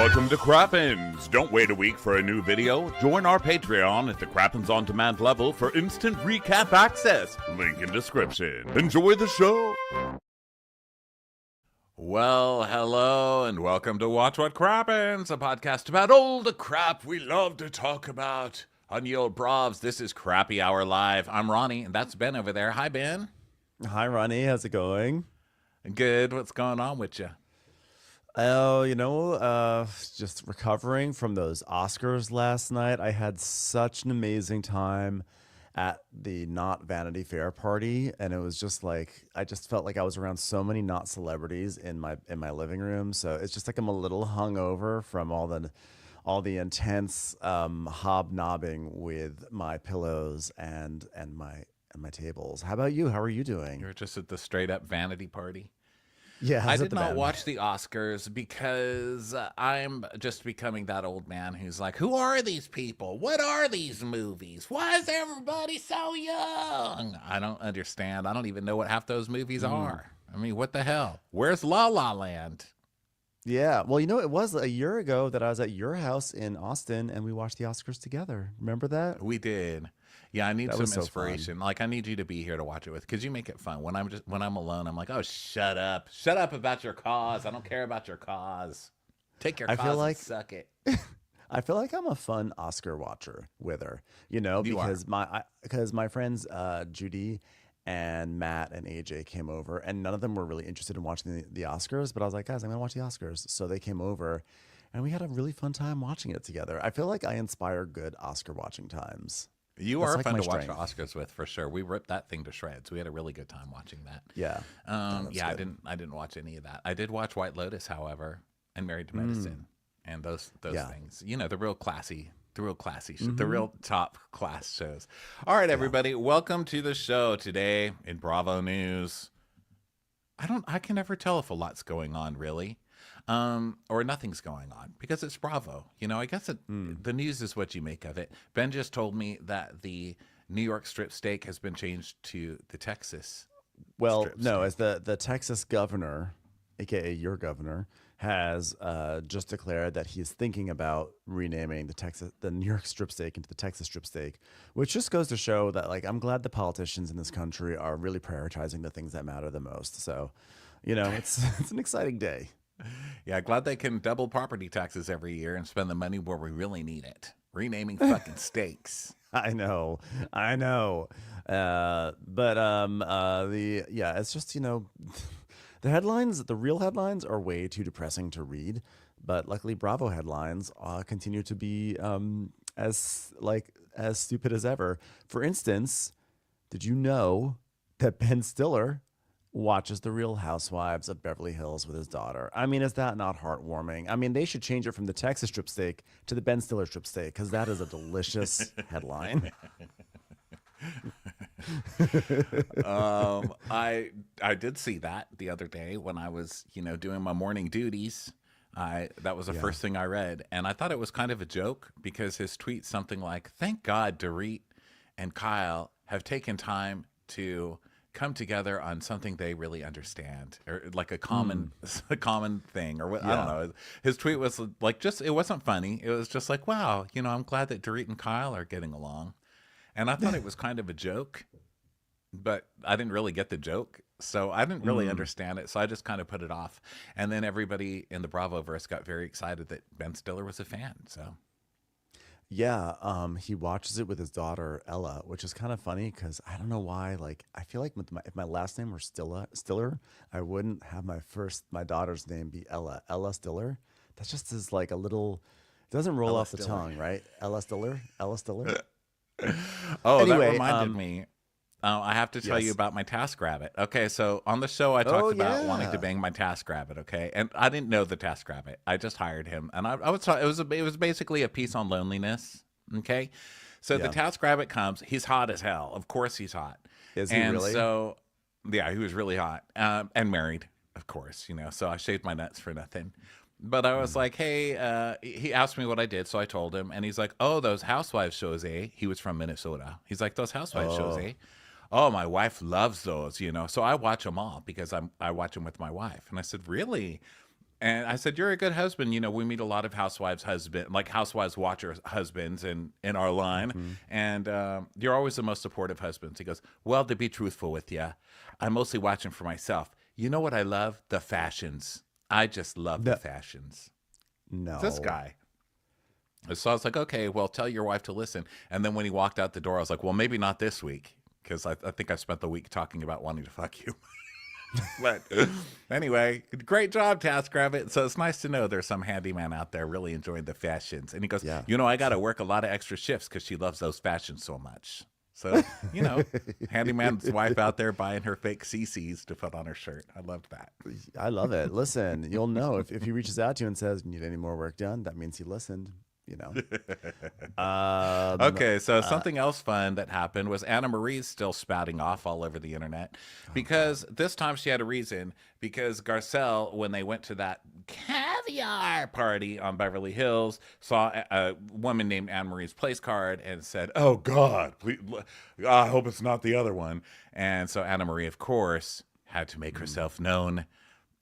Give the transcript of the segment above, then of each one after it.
Welcome to Crappens. Don't wait a week for a new video. Join our Patreon at the Crappens On Demand level for instant recap access. Link in description. Enjoy the show. Well, hello, and welcome to Watch What Crappens, a podcast about all the crap we love to talk about on the old brovs. This is Crappy Hour Live. I'm Ronnie, and that's Ben over there. Hi, Ben. Hi, Ronnie. How's it going? Good. What's going on with you? Oh, just recovering from those Oscars last night. I had such an amazing time at the Not Vanity Fair party, and it was just like I just felt like I was around so many not celebrities in my living room. So it's just like I'm a little hungover from all the intense hobnobbing with my pillows and my tables. How about you? How are you doing? You're just at the straight up vanity party. Yeah, I did not watch the Oscars because I'm just becoming that old man who's like, who are these people? What are these movies? Why is everybody so young? I don't understand. I don't even know what half those movies are. I mean, what the hell? Where's La La Land? Yeah, well, it was a year ago that I was at your house in Austin and we watched the Oscars together. Remember that? We did. Yeah, I need That some was so inspiration. fun. Like, I need you to be here to watch it with, because you make it fun. When I'm alone, I'm like, oh, shut up about your cause. I don't care about your cause. Take your I cause feel and like suck it. I feel like I'm a fun Oscar watcher with her, You are. because my friends Judy and Matt and AJ came over, and none of them were really interested in watching the Oscars. But I was like, guys, I'm gonna watch the Oscars, so they came over, and we had a really fun time watching it together. I feel like I inspire good Oscar watching times. You That's are like fun my to watch the strength. Oscars with, for sure. We ripped that thing to shreds. We had a really good time watching that. Yeah, that's Yeah, good. I didn't watch any of that. I did watch White Lotus, however, and Married to Medicine, and those Yeah. things. You know, the real classy, the Mm-hmm. real top class shows. All right, everybody, welcome to the show today in Bravo News. I can never tell if a lot's going on, really, or nothing's going on, because it's Bravo. I guess the news is what you make of it. Ben just told me that the New York strip steak has been changed to the Texas Well, strip no, steak. as the Texas governor, aka your governor, has just declared that he's thinking about renaming the New York strip steak into the Texas strip steak, which just goes to show that, like, I'm glad the politicians in this country are really prioritizing the things that matter the most. So, it's an exciting day. Yeah, glad they can double property taxes every year and spend the money where we really need it. Renaming fucking steaks. I know. It's just, the headlines, the real headlines are way too depressing to read, but luckily Bravo headlines continue to be as stupid as ever. For instance, did you know that Ben Stiller watches The Real Housewives of Beverly Hills with his daughter? I mean, is that not heartwarming? I mean, they should change it from the Texas strip steak to the Ben Stiller strip steak, because that is a delicious headline. I did see that the other day when I was, doing my morning duties. That was the first thing I read, and I thought it was kind of a joke, because his tweet something like, "Thank God Dorit and Kyle have taken time to come together on something they really understand, or like a common thing, or what, I don't know." His tweet was like, it wasn't funny. It was just like, wow, I'm glad that Dorit and Kyle are getting along. And I thought it was kind of a joke, but I didn't really get the joke. So I didn't really understand it. So I just kind of put it off. And then everybody in the Bravoverse got very excited that Ben Stiller was a fan. So Yeah, he watches it with his daughter Ella, which is kind of funny because I don't know why. Like, I feel like if my last name were Stiller, I wouldn't have my daughter's name be Ella Stiller. That just is like a little. It doesn't roll Ella off the Stiller. tongue, right? Ella Stiller. Oh, Anyway, that reminded me. I have to tell you yes. about my TaskRabbit. Okay, so on the show, I talked about wanting to bang my TaskRabbit. Okay, and I didn't know the TaskRabbit. I just hired him, and I was it was basically a piece on loneliness. Okay, so the TaskRabbit comes. He's hot as hell. Of course, he's hot. Is he and really? So yeah, he was really hot, and married, of course. So I shaved my nuts for nothing. But I was like, hey, he asked me what I did, so I told him, and he's like, oh, those Housewives shows, eh? He was from Minnesota. He's like, those Housewives shows, eh? Oh, my wife loves those, So I watch them all because I watch them with my wife. And I said, really? And I said, "You're a good husband. You know, we meet a lot of housewives watcher husbands in our line, Mhm. and you're always the most supportive husbands." He goes, "Well, to be truthful with you, I'm mostly watching for myself. You know what I love? The fashions. I just love the No, fashions." It's this no. guy. So I was like, "Okay, well, tell your wife to listen." And then when he walked out the door, I was like, "Well, maybe not this week, because I think I spent the week talking about wanting to fuck you." But anyway, great job, TaskRabbit. So it's nice to know there's some handyman out there really enjoying the fashions. And he goes, Yeah. "You know, I got to work a lot of extra shifts because she loves those fashions so much." So, you know, handyman's wife out there buying her fake CCs to put on her shirt. I loved that. I love it. Listen, you'll know if he reaches out to you and says, "Need any more work done?" That means he listened. You know. Um. Okay, so Uh. something else fun that happened was Anna Marie's still spouting off all over the internet Oh God. because this time she had a reason. Because Garcelle, when they went to that caviar party on Beverly Hills, saw a woman named Anna Marie's place card and said, "Oh God, I hope it's not the other one." And so Anna Marie, of course, had to make Mm. herself known.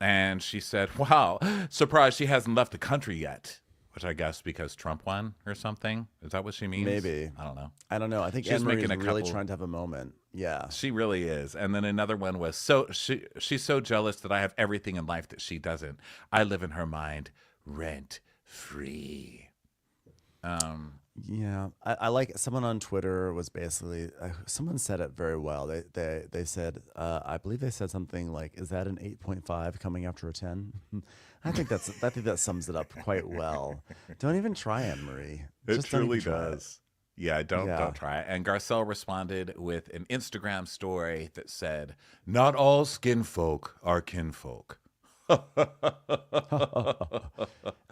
And she said, "Wow, surprised she hasn't left the country yet." Which I guess because Trump won or something. Is that what she means? Maybe. I don't know. I don't know. I think She's Anne Marie making is a really couple. trying to have a moment. Yeah. She really is. And then another one was she's so jealous that I have everything in life that she doesn't. I live in her mind rent free. Um, Yeah, I like someone on Twitter was basically someone said it very well. They said I believe they said something like, "Is that an 8.5 coming after a 10?" I think that sums it up quite well. Don't even try, Anne Marie. it Just don't even truly try it. does. Yeah, don't Yeah. try it. And Garcelle responded with an Instagram story that said, "Not all skin folk are kinfolk."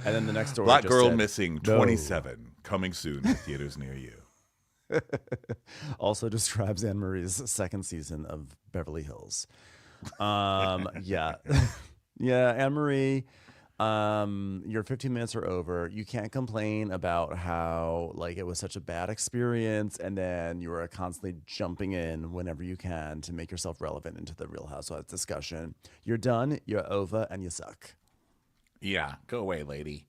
And then the next story Black just Girl said, Missing "No." 27 coming soon to theaters near you. Also describes Anne Marie's second season of Beverly Hills. Yeah. Yeah, Anne Marie, your 15 minutes are over. You can't complain about how like it was such a bad experience, and then you are constantly jumping in whenever you can to make yourself relevant into the Real Housewives discussion. You're done, you're over, and you suck. Yeah, go away, lady.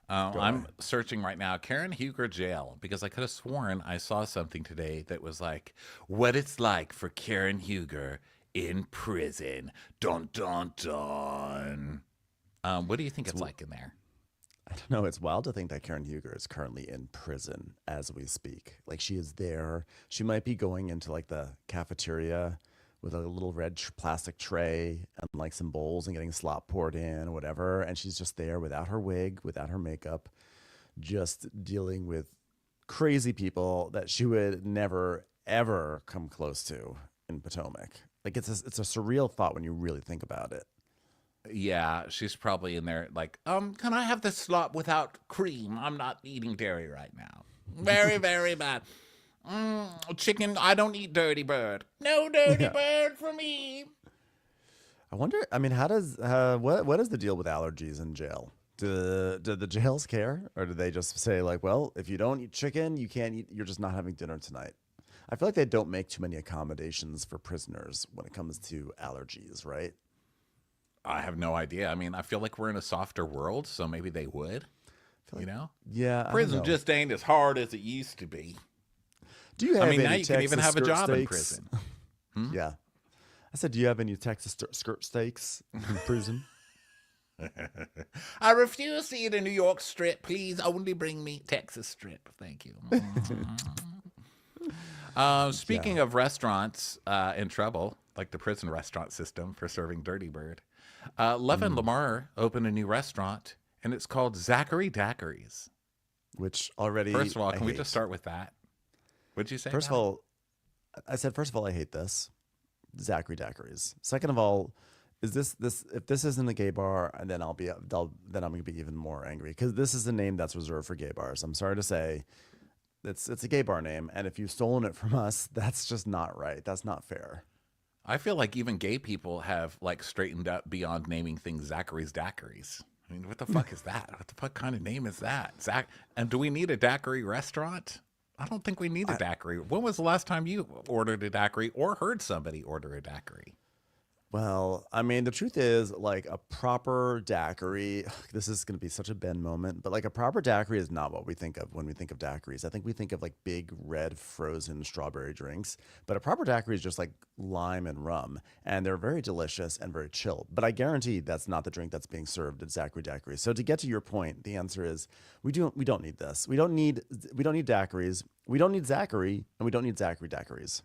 Go away. I'm searching right now, Karen Huger jail, because I could have sworn I saw something today that was like, what it's like for Karen Huger in prison. Dun dun dun. What do you think It's, it's like in there? I don't know. It's wild to think that Karen Huger is currently in prison as we speak. Like she is there. She might be going into like the cafeteria with a little red plastic tray and like some bowls and getting slop poured in or whatever. And she's just there without her wig, without her makeup, just dealing with crazy people that she would never, ever come close to in Potomac. Like it's a surreal thought when you really think about it. Yeah, she's probably in there like, can I have the slop without cream? I'm not eating dairy right now. Very, very bad. Chicken, I don't eat dirty bird. No dirty Yeah. bird for me. I wonder. I mean, how does what is the deal with allergies in jail? Do the jails care, or do they just say like, well, if you don't eat chicken, you can't eat. You're just not having dinner tonight. I feel like they don't make too many accommodations for prisoners when it comes to allergies, right? I have no idea. I mean, I feel like we're in a softer world, so maybe they would, I feel you like, know? yeah, I don't Prison know. just ain't as hard as it used to be. Do you I have mean, now any you can even Texas have a skirt job in steaks? prison. Hmm? Yeah, I said, do you have any Texas skirt steaks in prison? I refuse to eat a New York strip. Please only bring me Texas strip. Thank you. Yeah. Speaking of restaurants in trouble, like the prison restaurant system for serving Dirty Bird, Levin Mm. Lamar opened a new restaurant, and it's called Zachary Daiquiris. Which already First of all, I can we just hate. start with that? What'd you say First of about it? all, I said, first of all, I hate this. Zachary Daiquiris. Second of all, is this if this isn't a gay bar, and then then I'm gonna be even more angry because this is a name that's reserved for gay bars. I'm sorry to say, it's a gay bar name, and if you've stolen it from us, that's just not right. That's not fair. I feel like even gay people have like straightened up beyond naming things Zachary's Daiquiris. I mean, what the fuck is that? What the fuck kind of name is that? Zach, and do we need a daiquiri restaurant? I don't think we need a I daiquiri. When was the last time you ordered a daiquiri or heard somebody order a daiquiri? Well, I mean, the truth is, like a proper daiquiri, this is going to be such a Ben moment, but like a proper daiquiri is not what we think of when we think of daiquiris. I think we think of like big red frozen strawberry drinks, but a proper daiquiri is just like lime and rum, and they're very delicious and very chilled. But I guarantee that's not the drink that's being served at Zachary Daiquiri. So to get to your point, the answer is we don't need this. We don't need daiquiris. We don't need Zachary, and we don't need Zachary daiquiris.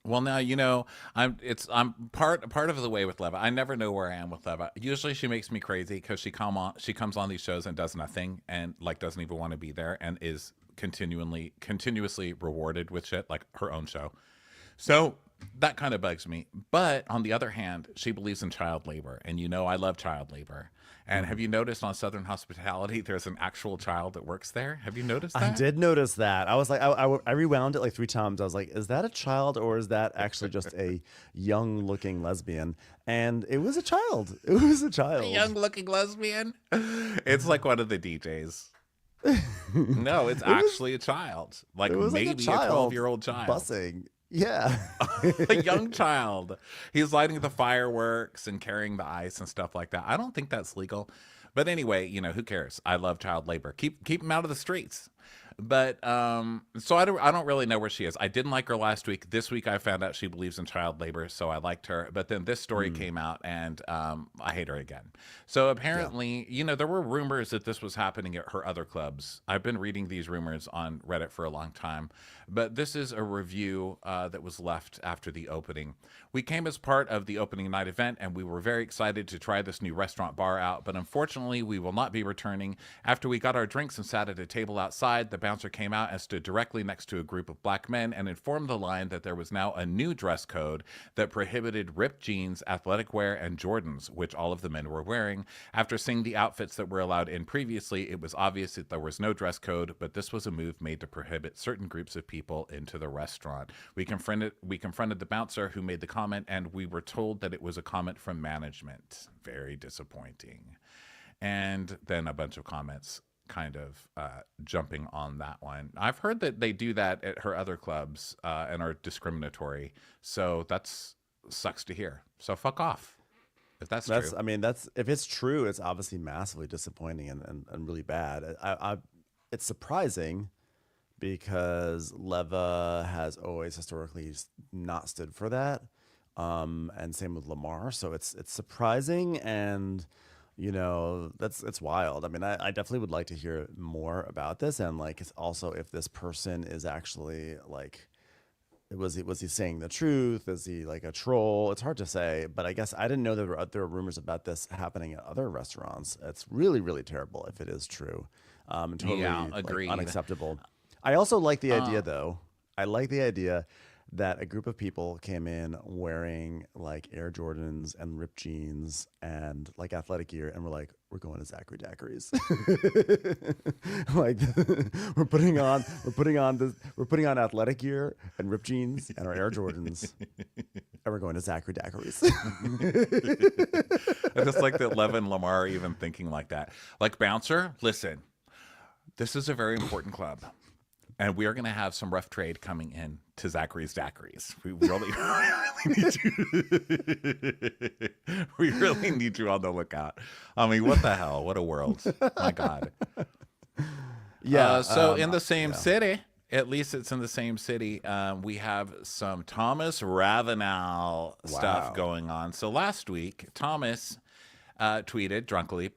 Well, now I'm part of the way with Leva. I never know where I am with Leva. Usually, she makes me crazy because she comes on these shows and does nothing and like doesn't even want to be there and is continuously rewarded with shit like her own show. So that kind of bugs me. But on the other hand, she believes in child labor, and I love child labor. And have you noticed on Southern Hospitality, there's an actual child that works there? Have you noticed I that? did notice that. I was like, I rewound it like 3 times. I was like, is that a child or is that actually just a young looking lesbian? And it was a child. It was a child. A young looking lesbian? It's like one of the DJs. No, it's actually a child. Like It was maybe like a child a 12-year-old child. bussing. Yeah. A young child. He's lighting the fireworks and carrying the ice and stuff like that. I don't think that's legal. But anyway, who cares? I love child labor. Keep them out of the streets. But so I don't really know where she is. I didn't like her last week. This week I found out she believes in child labor, so I liked her. But then this story came out, and I hate her again. So apparently, there were rumors that this was happening at her other clubs. I've been reading these rumors on Reddit for a long time. But this is a review that was left after the opening. We came as part of the opening night event, and we were very excited to try this new restaurant bar out. But unfortunately, we will not be returning. After we got our drinks and sat at a table outside, the bouncer came out and stood directly next to a group of black men and informed the line that there was now a new dress code that prohibited ripped jeans, athletic wear, and Jordans, which all of the men were wearing. After seeing the outfits that were allowed in previously, it was obvious that there was no dress code, but this was a move made to prohibit certain groups of people into the restaurant. We confronted the bouncer who made the comment, and we were told that it was a comment from management. Very disappointing. And then a bunch of comments kind of jumping on that one. I've heard that they do that at her other clubs and are discriminatory. So that's sucks to hear. So fuck off. If that's true. I mean, if it's true, it's obviously massively disappointing and really bad. It's surprising because Leva has always historically not stood for that. And same with Lamar. So it's surprising, and it's wild. I mean, I definitely would like to hear more about this, and like it's also if this person is actually like, was he saying the truth? Is he like a troll? It's hard to say, but I guess I didn't know there were rumors about this happening at other restaurants. It's really, really terrible if it is true. And totally agreed. Unacceptable. I also like the idea though. I like the idea that a group of people came in wearing like Air Jordans and ripped jeans and like athletic gear, and we're like, we're going to Zachary Daiquiris. Like we're putting on athletic gear and ripped jeans and our Air Jordans, and we're going to Zachary Daiquiris. I just like that Lev and Lamar are even thinking like that. Like, bouncer, listen, this is a very important club. And we are going to have some rough trade coming in to Zachary's Daiquiris. We really need you. We really need you on the lookout. I mean, what the hell? What a world. My God. Yeah. So in the same city, at least it's in the same city, we have some Thomas Ravenel stuff going on. So last week, Thomas tweeted drunkly,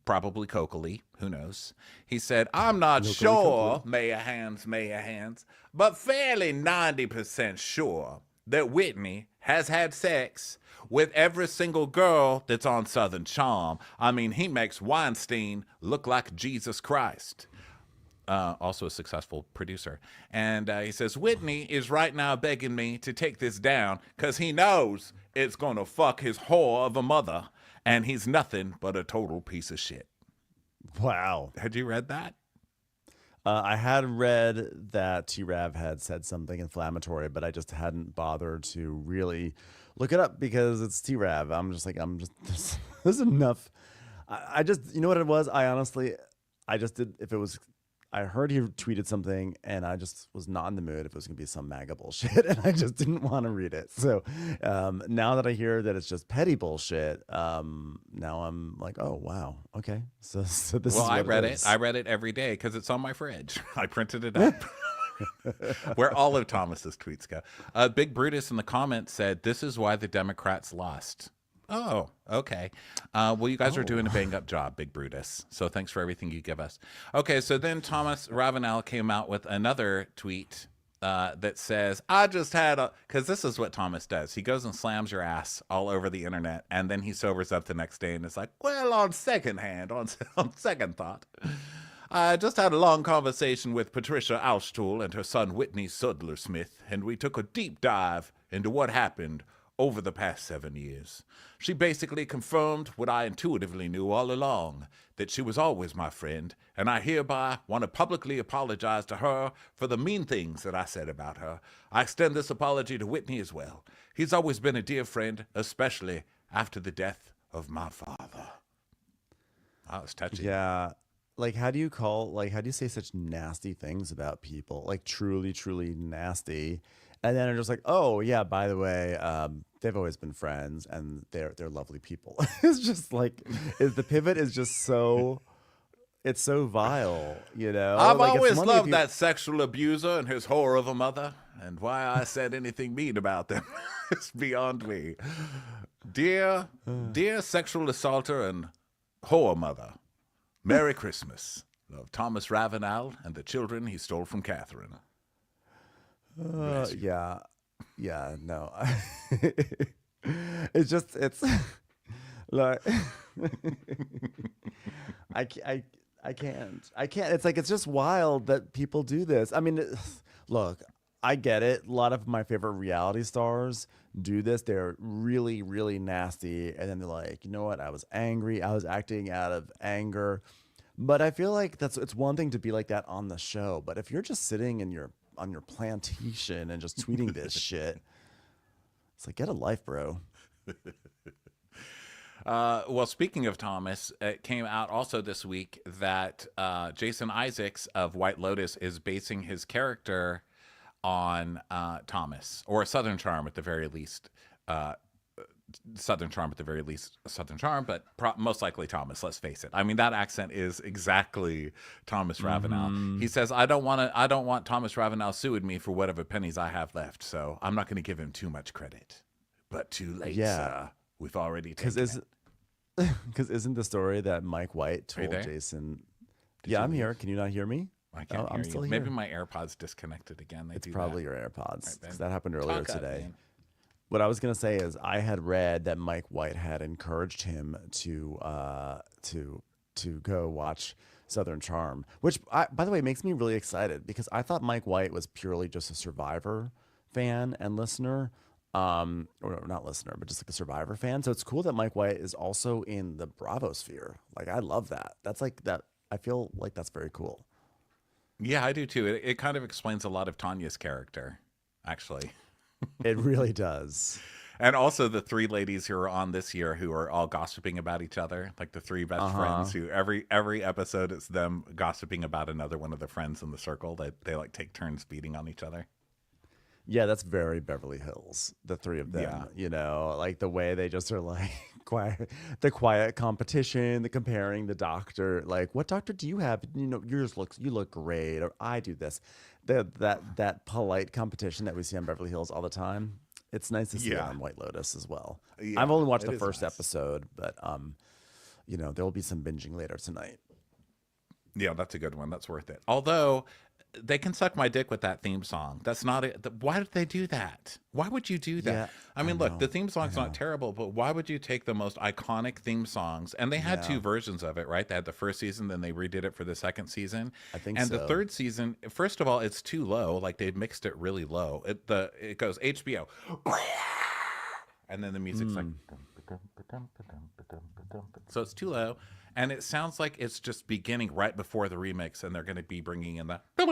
probably cokily, who knows. He said, I'm not sure, Mayor Hands, but fairly 90% sure that Whitney has had sex with every single girl that's on Southern Charm. I mean, he makes Weinstein look like Jesus Christ. Also a successful producer. And he says, Whitney is right now begging me to take this down because he knows it's going to fuck his whore of a mother. And he's nothing but a total piece of shit. Wow. Had you read that? I had read that T-Rav had said something inflammatory, but I just hadn't bothered to really look it up because it's T-Rav. There's enough. I just, you know what it was? I just did, if it was, I heard he tweeted something, and I just was not in the mood if it was going to be some MAGA bullshit, and I just didn't want to read it. So now that I hear that it's just petty bullshit, now I'm like, oh wow, okay. So this is what I read it is. I read it every day because it's on my fridge. I printed it up. Where all of Thomas's tweets go. Big Brutus in the comments said, "This is why the Democrats lost." Oh, okay. Well, you guys are doing a bang-up job, Big Brutus. So thanks for everything you give us. Okay, so then Thomas Ravenel came out with another tweet that says, I just had a... Because this is what Thomas does. He goes and slams your ass all over the internet, and then he sobers up the next day and it's like, well, on second thought, I just had a long conversation with Patricia Alstool and her son Whitney Sudler Smith, and we took a deep dive into what happened over the past 7 years. She basically confirmed what I intuitively knew all along, that she was always my friend, and I hereby want to publicly apologize to her for the mean things that I said about her. I extend this apology to Whitney as well. He's always been a dear friend, especially after the death of my father. That was touching. Yeah. Like, how do you say such nasty things about people? Like, truly, truly nasty. And then I'm just like, oh yeah, by the way, they've always been friends, and they're lovely people. It's just like the pivot is just so, it's so vile, you know. I've like, always loved that sexual abuser and his whore of a mother, and why I said anything mean about them is beyond me. Dear sexual assaulter and whore mother, Merry Christmas. Love, Thomas Ravenel and the children he stole from Catherine. Yeah, no. It's like I can't. It's like, it's just wild that people do this. I mean, look, I get it. A lot of my favorite reality stars do this. They're really, really nasty, and then they're like, you know what? I was angry. I was acting out of anger. But I feel like it's one thing to be like that on the show, but if you're just sitting on your plantation and just tweeting this shit, it's like, get a life, bro. Well, speaking of Thomas, it came out also this week that Jason Isaacs of White Lotus is basing his character on Thomas, or Southern Charm at the very least. Southern Charm, but most likely Thomas. Let's face it. I mean, that accent is exactly Thomas Ravenel. He says, "I don't want Thomas Ravenel suing me for whatever pennies I have left, so I'm not going to give him too much credit." But too late, sir. We've already taken it. Because isn't the story that Mike White told Jason? I'm here. Can you not hear me? I can't hear you. Still here. Maybe my AirPods disconnected again. It's probably your AirPods, because that happened earlier today. Man. What I was going to say is, I had read that Mike White had encouraged him to go watch Southern Charm, which, by the way, makes me really excited, because I thought Mike White was purely just a Survivor fan and listener, or not listener, but just like a Survivor fan. So it's cool that Mike White is also in the Bravo sphere. Like, I love that. That's like that. I feel like that's very cool. Yeah, I do too. It kind of explains a lot of Tanya's character, actually. It really does. And also the three ladies who are on this year who are all gossiping about each other, like the three best friends who every episode it's them gossiping about another one of the friends in the circle. They like take turns beating on each other. Yeah, that's very Beverly Hills, the three of them, you know, like the way they just are like quiet competition, the comparing the doctor, like, what doctor do you have? You know, you look great, or I do this. That polite competition that we see on Beverly Hills all the time. It's nice to see on White Lotus as well. Yeah, I've only watched the first episode, but you know, there will be some binging later tonight. Yeah, that's a good one. That's worth it. Although they can suck my dick with that theme song. That's not it. Why did they do that? Why would you do that? Yeah, I mean, look, the theme song's not terrible, but why would you take the most iconic theme songs? And they had two versions of it, right? They had the first season, then they redid it for the second season. I think so. And the third season, first of all, it's too low. Like, they mixed it really low. It goes HBO. And then the music's like... So it's too low. And it sounds like it's just beginning right before the remix, and they're going to be bringing in the... But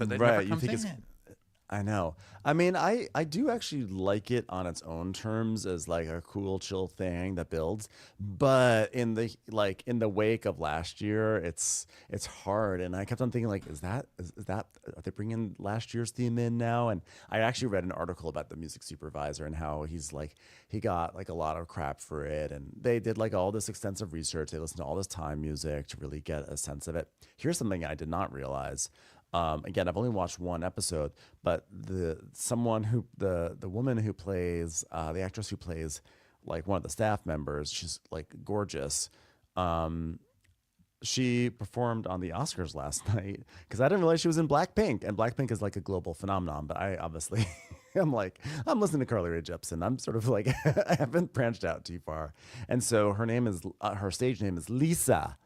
they never comes in. I know. I mean, I do actually like it on its own terms as like a cool, chill thing that builds. But in the wake of last year, it's hard. And I kept on thinking like, is that are they bringing last year's theme in now? And I actually read an article about the music supervisor and how he got like a lot of crap for it. And they did like all this extensive research. They listened to all this time music to really get a sense of it. Here's something I did not realize. Again, I've only watched one episode, but the woman who plays the actress who plays like one of the staff members, she's like gorgeous. She performed on the Oscars last night because I didn't realize she was in Blackpink, and Blackpink is like a global phenomenon. But I obviously, I'm listening to Carly Rae Jepsen. I'm sort of like I haven't branched out too far, and so her stage name is Lisa.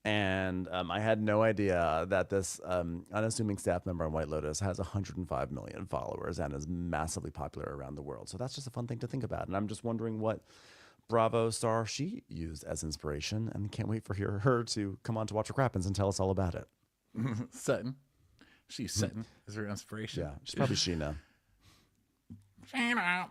And I had no idea that this unassuming staff member on White Lotus has 105 million followers and is massively popular around the world. So that's just a fun thing to think about. And I'm just wondering what Bravo star she used as inspiration, and can't wait for her to come on to Watch What Crappens and tell us all about it. Sutton. She's Sutton is her inspiration. Yeah, she's probably Sheena.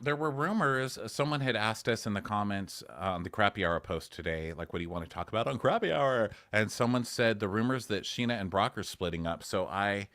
There were rumors. Someone had asked us in the comments on the Crappy Hour post today, like, what do you want to talk about on Crappy Hour? And someone said the rumors that Sheena and Brock are splitting up. So I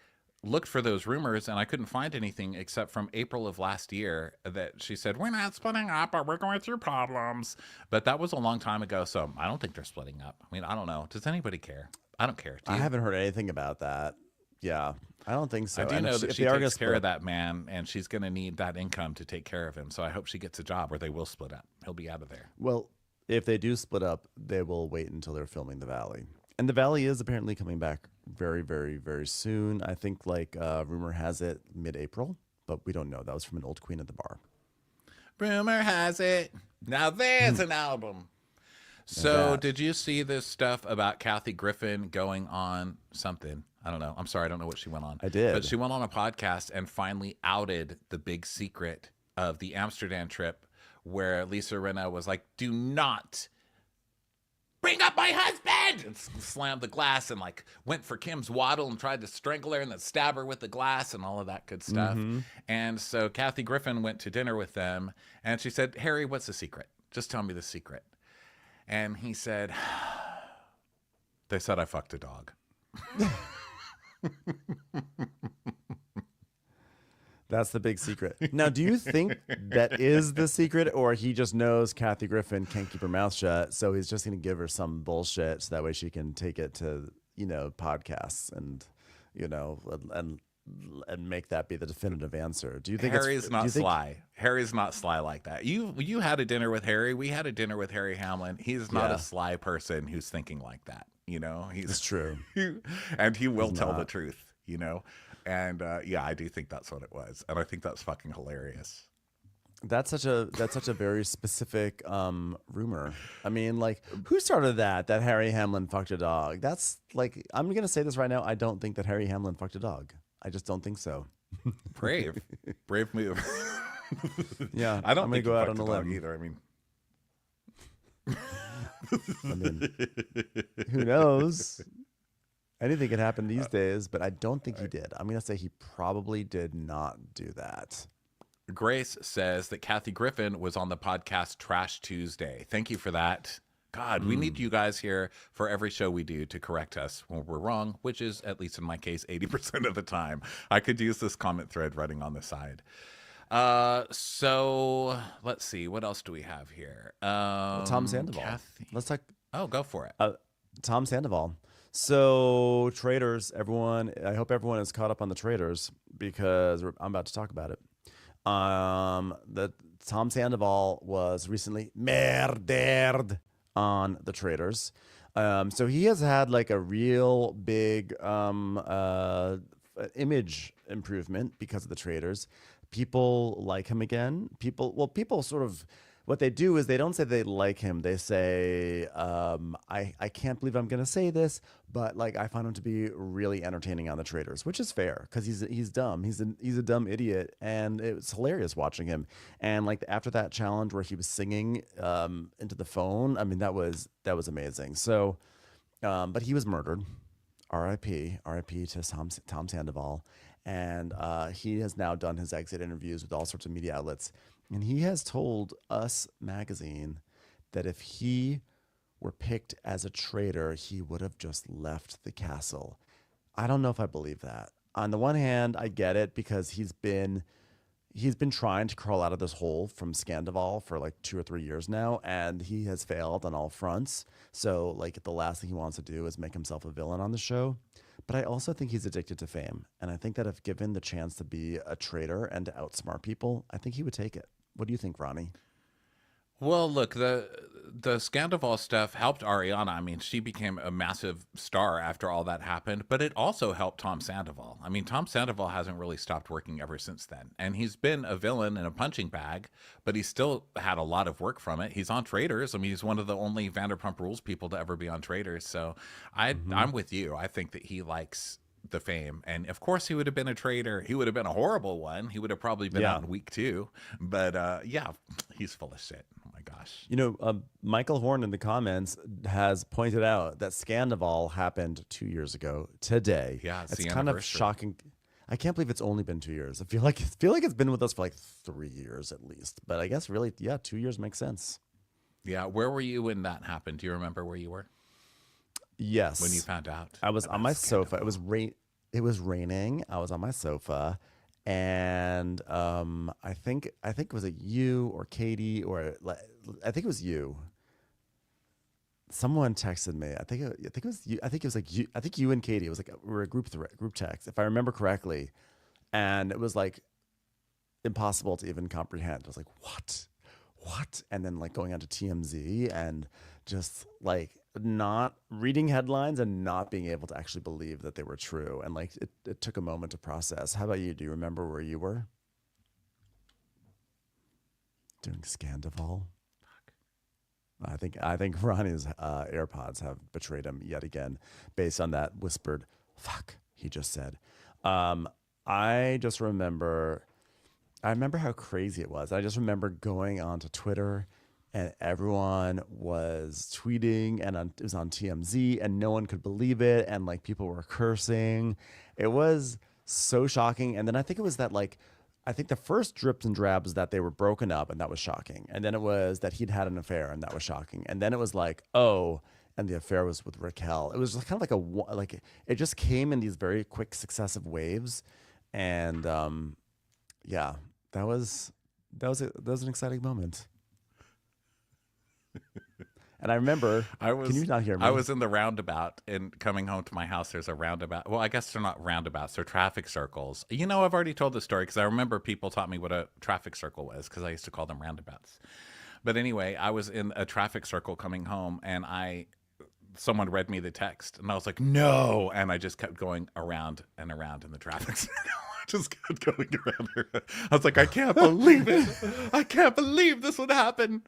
looked for those rumors and I couldn't find anything except from April of last year that she said, we're not splitting up, but we're going through problems. But that was a long time ago. So I don't think they're splitting up. I mean, I don't know. Does anybody care? I don't care. I haven't heard anything about that. Yeah, I don't think so. I do know that she takes care of that man, and she's going to need that income to take care of him. So I hope she gets a job where they will split up. He'll be out of there. Well, if they do split up, they will wait until they're filming The Valley. And The Valley is apparently coming back very, very, very soon. I think like rumor has it mid-April, but we don't know. That was from an old queen at the bar. Rumor has it. Now there's an album. So did you see this stuff about Kathy Griffin going on something? I don't know. I'm sorry. I don't know what she went on. I did. But she went on a podcast and finally outed the big secret of the Amsterdam trip where Lisa Rinna was like, do not bring up my husband, and slammed the glass and like went for Kim's waddle and tried to strangle her and then stab her with the glass and all of that good stuff. Mm-hmm. And so Kathy Griffin went to dinner with them and she said, Harry, what's the secret? Just tell me the secret. And he said, they said I fucked a dog. That's the big secret. Now, do you think that is the secret, or he just knows Kathy Griffin can't keep her mouth shut, so he's just going to give her some bullshit so that way she can take it to, podcasts and, and make that be the definitive answer? Do you think Harry's not sly? Harry's not sly like that. You had a dinner with Harry. We had a dinner with Harry Hamlin. He's not a sly person who's thinking like that. It's true. And he will tell the truth, And I do think that's what it was. And I think that's fucking hilarious. That's such a very specific rumor. I mean, like, who started that Harry Hamlin fucked a dog? That's like, I'm going to say this right now. I don't think that Harry Hamlin fucked a dog. I just don't think so. Brave move. Yeah. I don't think go out on a limb either. I mean, who knows? Anything can happen these days, but I don't think he did. I'm going to say he probably did not do that. Grace says that Kathy Griffin was on the podcast Trash Tuesday. Thank you for that. God, we need you guys here for every show we do to correct us when we're wrong, which is, at least in my case, 80% of the time. I could use this comment thread running on the side. So let's see. What else do we have here? Tom Sandoval. Let's talk. Oh, go for it. Tom Sandoval. So Traitors, everyone. I hope everyone is caught up on the Traitors because I'm about to talk about it. The Tom Sandoval was recently murdered on the Traitors. So he has had like a real big image improvement because of the Traitors. People like him again. People sort of, what they do is they don't say they like him. They say, I can't believe I'm going to say this, but like I find him to be really entertaining on the Traitors, which is fair because he's dumb. He's a dumb idiot, and it was hilarious watching him. And like after that challenge where he was singing into the phone, I mean that was amazing. So, but he was murdered. R.I.P. to Tom Sandoval. and he has now done his exit interviews with all sorts of media outlets, and he has told Us magazine that if he were picked as a traitor, he would have just left the castle. I don't know if I believe that. On the one hand, I get it because he's been trying to crawl out of this hole from Scandoval for like 2 or 3 years now, and he has failed on all fronts. So like the last thing he wants to do is make himself a villain on the show. But I also think he's addicted to fame, and I think that if given the chance to be a traitor and to outsmart people, I think he would take it. What do you think, Ronnie? Well, look, the Scandoval stuff helped Ariana. I mean, she became a massive star after all that happened, but it also helped Tom Sandoval. I mean, Tom Sandoval hasn't really stopped working ever since then. And he's been a villain in a punching bag, but he's still had a lot of work from it. He's on Traitors. I mean, he's one of the only Vanderpump Rules people to ever be on Traitors. So I'm with you. I think that he likes the fame, and of course he would have been a traitor. He would have been a horrible one. He would have probably been Yeah. out in week 2, but yeah, he's full of shit. Oh my gosh. Michael Horn in the comments has pointed out that Scandoval happened 2 years ago today. Yeah, it's It's the kind of anniversary. shocking. I can't believe it's only been 2 years. I feel like it's been with us for like 3 years at least. But I guess really, yeah, 2 years makes sense. Yeah, where were you when that happened? Do you remember where you were Yes. when you found out I was on about my sofa. It Scandoval? was It was raining. I was on my sofa, and I think it was a you or Katie I think it was you. Someone texted me. I think it was you. I think it was like you. I think you and Katie. It was like we were a group text, if I remember correctly, and it was like impossible to even comprehend. I was like, what? And then like going onto TMZ and just like not reading headlines and not being able to actually believe that they were true. And like it took a moment to process. How about you? Do you remember where you were? Doing Scandoval? I think Ronnie's AirPods have betrayed him yet again, based on that whispered "fuck" he just said. Um, I just remember, I remember how crazy it was. I just remember going onto Twitter, and everyone was tweeting, and it was on TMZ, and no one could believe it, and like people were cursing. It was so shocking. And then I think it was that like I think the first drips and drabs was that they were broken up, and that was shocking. And then it was that he'd had an affair, and that was shocking. And then it was like, oh, and the affair was with Raquel. It was just kind of like like it just came in these very quick successive waves, and yeah, that was an exciting moment. And I remember, can you not hear me? I was in the roundabout and coming home to my house. There's a roundabout. Well, I guess they're not roundabouts; they're traffic circles. You know, I've already told the story because I remember people taught me what a traffic circle was because I used to call them roundabouts. But anyway, I was in a traffic circle coming home, and someone read me the text, and I was like, no, and I just kept going around and around in the traffic circle. Just kept going around her. I was like, I can't believe it. I can't believe this would happen.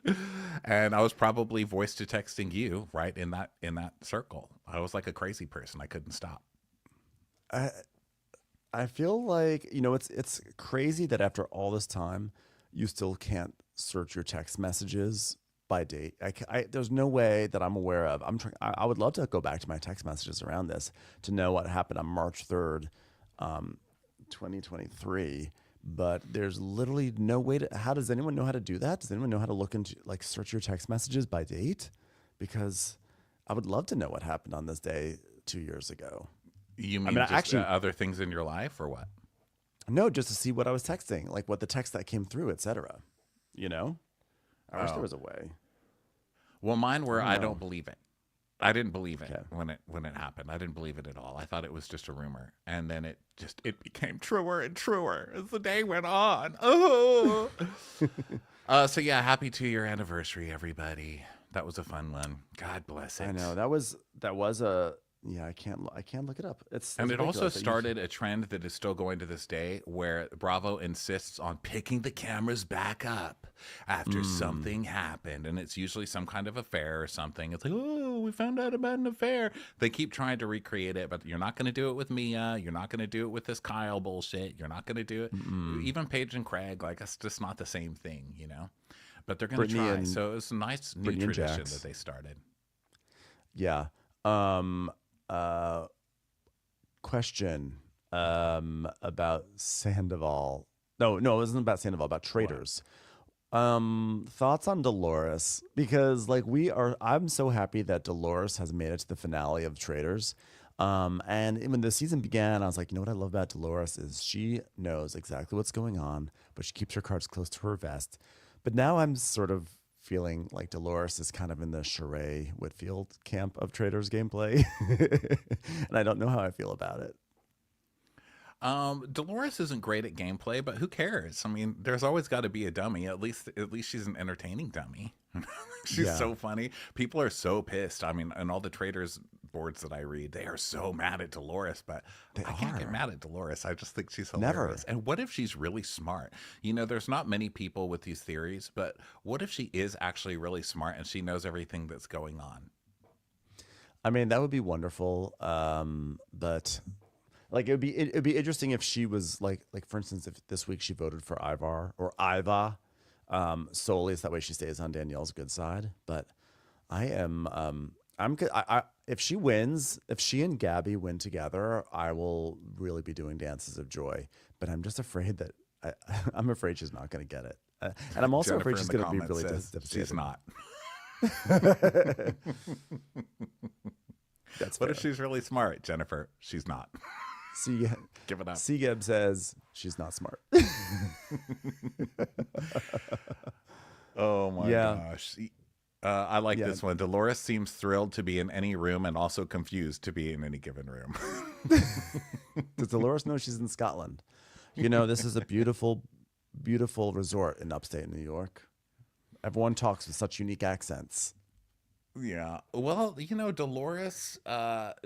And I was probably voice to texting you right in that circle. I was like a crazy person. I couldn't stop. I I feel like it's crazy that after all this time, you still can't search your text messages by date. There's no way that I'm aware of. I would love to go back to my text messages around this to know what happened on March 3rd, 2023. But there's literally no way to. How does anyone know how to do that? Does anyone know how to look into like search your text messages by date? Because I would love to know what happened on this day 2 years ago. You I mean mean, just actually, other things in your life or what? no, just to see what I was texting, like what the text that came through, etc. You know, I wish there Oh, was a way. well, mine I were don't I know. don't believe it. I didn't believe it Okay. when it happened. I didn't believe it at all. I thought it was just a rumor, and then it became truer and truer as the day went on. Oh, so yeah, happy 2 year anniversary, everybody. That was a fun one. God bless I know it. that was a yeah. I can't look it up. And It's it also ridiculous that you. started a trend that is still going to this day where Bravo insists on picking the cameras back up after Mm, something happened. And it's usually some kind of affair or something. It's like, oh, we found out about an affair. They keep trying to recreate it, but you're not going to do it with Mia. You're not going to do it with this Kyle bullshit. You're not going to do it. mm-mm. Even Paige and Craig, like, it's just not the same thing, you know? But they're going to Brittany try. and So it's a nice new Brittany and tradition that Jax. they started. Yeah. Um. Uh. Question. about Sandoval. No, it wasn't about Sandoval, about What? Traitors. Thoughts on Dolores? Because like I'm so happy that Dolores has made it to the finale of Traitors. And when the season began, I was like, you know what I love about Dolores is she knows exactly what's going on, but she keeps her cards close to her vest. But now I'm sort of feeling like Dolores is kind of in the Sheree Whitfield camp of Traitors gameplay. And I don't know how I feel about it. Dolores isn't great at gameplay, but who cares? I mean, there's always got to be a dummy. At least she's an entertaining dummy. She's Yeah, so funny. People are so pissed. I mean, and all the traders boards that I read, they are so mad at Dolores, but they I can't get are. mad at Dolores. I just think she's hilarious. Never. And what if she's really smart? There's not many people with these theories, but what if she is actually really smart and she knows everything that's going on? I mean, that would be wonderful. But like it'd be interesting if she was like for instance, if this week she voted for Ivar or Iva, solely so that way she stays on Danielle's good side. But I am if she wins, if she and Gabby win together, I will really be doing dances of joy. But I'm just afraid that I'm afraid she's not going to get it, and I'm also Jennifer afraid in she's the going to be comments really says she's devastated. not. That's What if fair. she's really smart, Jennifer? She's not. C. Give it up. Geb says she's not smart. Oh my Yeah, gosh. I like yeah. this one. Dolores seems thrilled to be in any room and also confused to be in any given room. Does Dolores know she's in Scotland? You know, this is a beautiful, beautiful resort in upstate New York. Everyone talks with such unique accents. Yeah. Well, Dolores,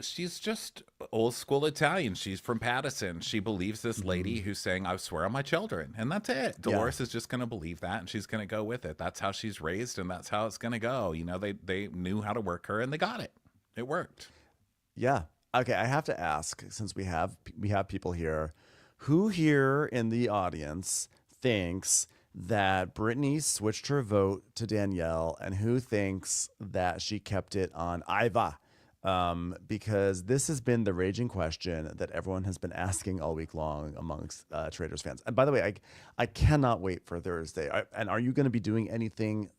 she's just old school Italian. She's from Pattison. She believes this Hmm. lady who's saying, I swear on my children. And that's it. Yeah, Dolores is just going to believe that and she's going to go with it. That's how she's raised and that's how it's going to go. They knew how to work her and they got it. It worked. yeah. Okay, I have to ask since we have people here, who here in the audience thinks that Brittany switched her vote to Danielle, and who thinks that she kept it on Iva? Because this has been the raging question that everyone has been asking all week long amongst Traders fans. And by the way, I cannot wait for Thursday. And are you going to be doing anything,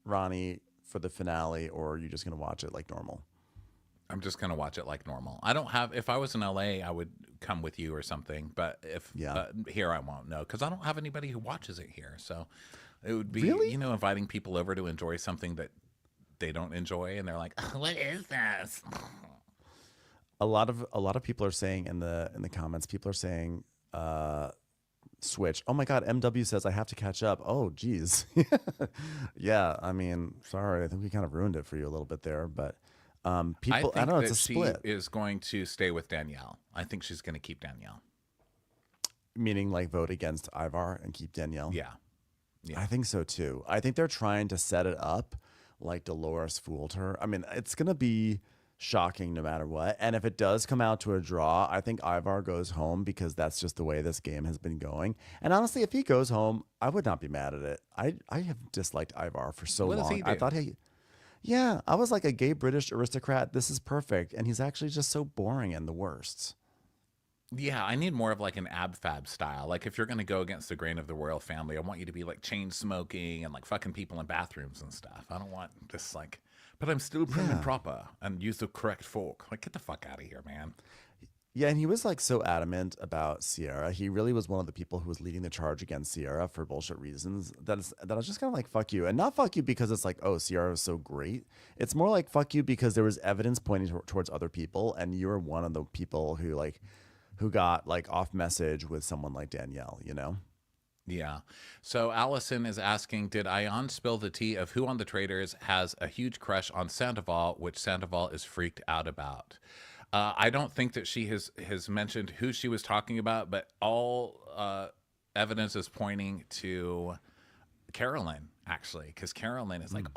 Ronnie, for the finale, or are you just going to watch it like normal? I'm just going to watch it like normal. I don't have, if I was in LA, I would come with you or something. But if Yeah. here, I won't know because I don't have anybody who watches it here. So it would be, Really? inviting people over to enjoy something that they don't enjoy. And they're like, what is this? A lot of people are saying in the comments, people are saying switch. Oh my god, MW says I have to catch up. Oh geez. Yeah, I mean, sorry. I think we kind of ruined it for you a little bit there, but I people I don't think know, it's that a she split. is going to stay with Danielle. I think she's going to keep Danielle. Meaning like vote against Ivar and keep Danielle. Yeah. Yeah. I think so too. I think they're trying to set it up like Dolores fooled her. I mean, it's gonna be shocking no matter what. And if it does come out to a draw, I think Ivar goes home because that's just the way this game has been going. And honestly, if he goes home, I would not be mad at it. I have disliked Ivar for so What does long. he I do? thought yeah, I was like a gay British aristocrat. This is perfect. And he's actually just so boring and the worst. Yeah, I need more of like an ab fab style. Like if you're gonna go against the grain of the royal family, I want you to be like chain smoking and like fucking people in bathrooms and stuff. I don't want this like, but I'm still prim and Yeah. proper and use the correct fork. Like get the fuck out of here, man. Yeah, and he was like so adamant about Sierra. He really was one of the people who was leading the charge against Sierra for bullshit reasons. That I was just kind of like fuck you, and not fuck you because it's like oh Sierra is so great. It's more like fuck you because there was evidence pointing towards other people, and you were one of the people who got like off message with someone like Danielle. You know? Yeah. So Allison is asking, did Ion spill the tea of who on the Traders has a huge crush on Sandoval, which Sandoval is freaked out about? I don't think that she has mentioned who she was talking about, but all evidence is pointing to Carolyn, actually, because Carolyn is like, Mm.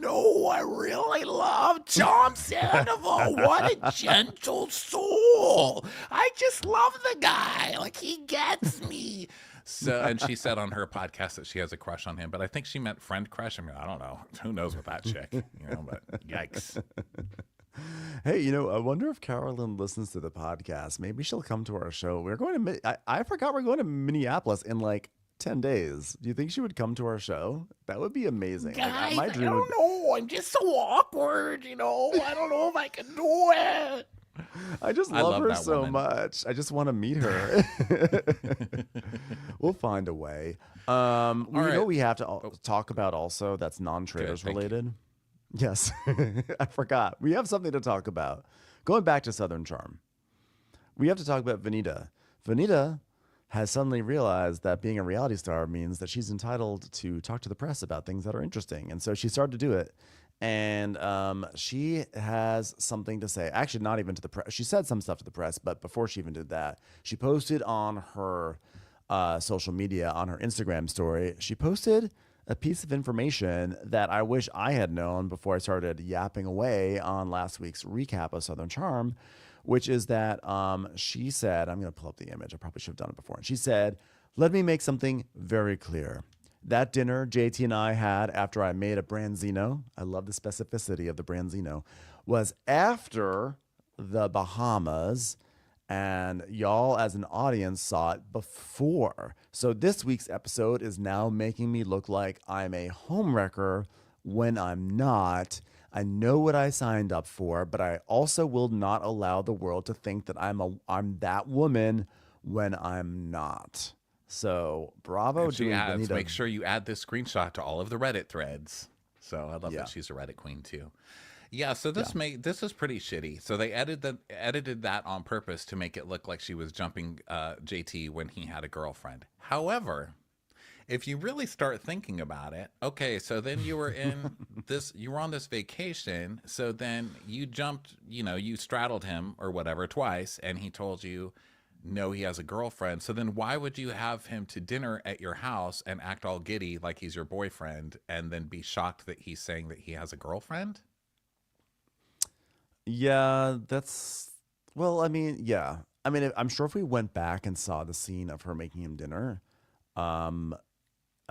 oh, I really love Tom Sandoval. What a gentle soul. I just love the guy. Like, he gets me. So, and she said on her podcast that she has a crush on him, but I think she meant friend crush. I mean, I don't know. Who knows with that chick, but yikes. Hey, I wonder if Carolyn listens to the podcast. Maybe she'll come to our show. We're going to, I forgot we're going to Minneapolis in like 10 days. Do you think she would come to our show? That would be amazing. Like, Guys, my I dream don't would, know. I'm just so awkward, I don't know if I can do it. I just I love love her that so woman. much. I just want to meet her. We'll find a way. All right. We have to Oh, talk about also that's good. non-traders Thank you. related. Yes, I forgot. We have something to talk about. Going back to Southern Charm, we have to talk about Venita. Venita has suddenly realized that being a reality star means that she's entitled to talk to the press about things that are interesting. And so she started to do it. And she has something to say. Actually, not even to the press. She said some stuff to the press, but before she even did that, she posted on her social media, on her Instagram story, she posted a piece of information that I wish I had known before I started yapping away on last week's recap of Southern Charm, which is that she said, I'm going to pull up the image. I probably should have done it before. And she said, let me make something very clear. That dinner JT and I had after I made a Branzino, I love the specificity of the Branzino, was after the Bahamas, and y'all as an audience saw it before. So this week's episode is now making me look like I'm a homewrecker when I'm not. I know what I signed up for, but I also will not allow the world to think that I'm that woman when I'm not. So bravo And she doing adds, Venita. make sure you add this screenshot to all of the Reddit threads. So I love Yeah, that she's a Reddit queen too. Yeah, so yeah. this is pretty shitty. So they edited that on purpose to make it look like she was jumping JT when he had a girlfriend. However, if you really start thinking about it, okay, so then you were on this vacation, so then you jumped, you straddled him or whatever twice, and he told you no, he has a girlfriend. So then why would you have him to dinner at your house and act all giddy like he's your boyfriend and then be shocked that he's saying that he has a girlfriend? Yeah, that's well, I mean, yeah. I mean, I'm sure if we went back and saw the scene of her making him dinner, um,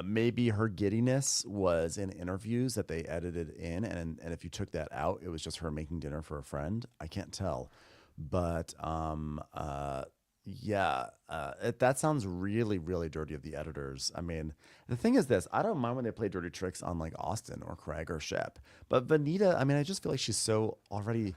maybe her giddiness was in interviews that they edited in, and if you took that out, it was just her making dinner for a friend. I can't tell, but yeah, that sounds really, really dirty of the editors. I mean, the thing is this: I don't mind when they play dirty tricks on like Austin or Craig or Shep, but Vanita, I mean, I just feel like she's so already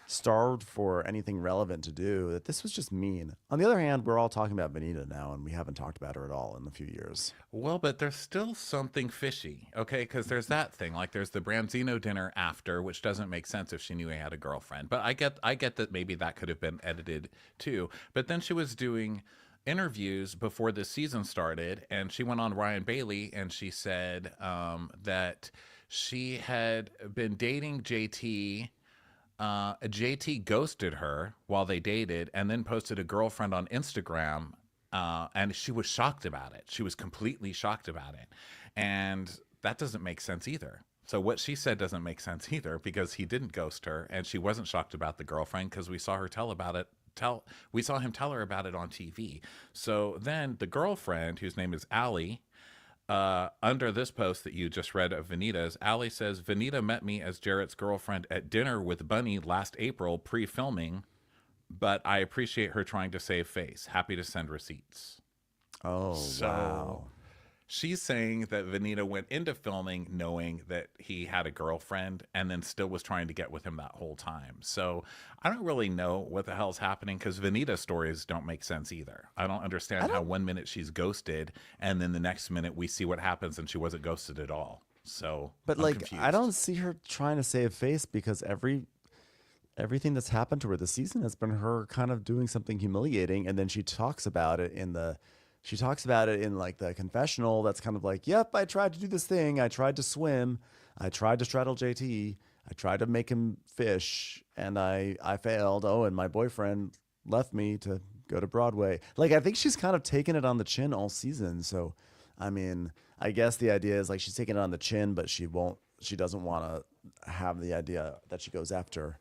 starved for anything relevant to do that this was just mean. On the other hand, we're all talking about Vanita now, and we haven't talked about her at all in a few years. Well, but there's still something fishy, okay? Because there's that thing, like there's the Branzino dinner after, which doesn't make sense if she knew he had a girlfriend. But I get that maybe that could have been edited too. But then she was doing interviews before this season started, and she went on Ryan Bailey, and she said that she had been dating JT. JT ghosted her while they dated and then posted a girlfriend on Instagram. And she was shocked about it. She was completely shocked about it. And that doesn't make sense either. So what she said doesn't make sense either because he didn't ghost her and she wasn't shocked about the girlfriend because we saw her tell about it. We saw him tell her about it on TV. So then the girlfriend, whose name is Allie, under this post that you just read of Vanita's, Allie says, Vanita met me as Jarrett's girlfriend at dinner with Bunny last April pre-filming, but I appreciate her trying to save face. Happy to send receipts. Oh, So wow. she's saying that Vanita went into filming knowing that he had a girlfriend and then still was trying to get with him that whole time. So I don't really know what the hell's happening because Vanita's stories don't make sense either. I don't I understand how don't, 1 minute she's ghosted and then the next minute we see what happens and she wasn't ghosted at all. So but I'm like, I don't confused. see her trying to save face because everything that's happened to her this season has been her kind of doing something humiliating, and then she talks about it in like the confessional that's kind of like, yep, I tried to do this thing, I tried to swim, I tried to straddle JT, I tried to make him fish, and I failed. Oh, and my boyfriend left me to go to Broadway. Like, I think she's kind of taken it on the chin all season. So I mean, I guess the idea is like she's taking it on the chin, but she doesn't want to have the idea that she goes after.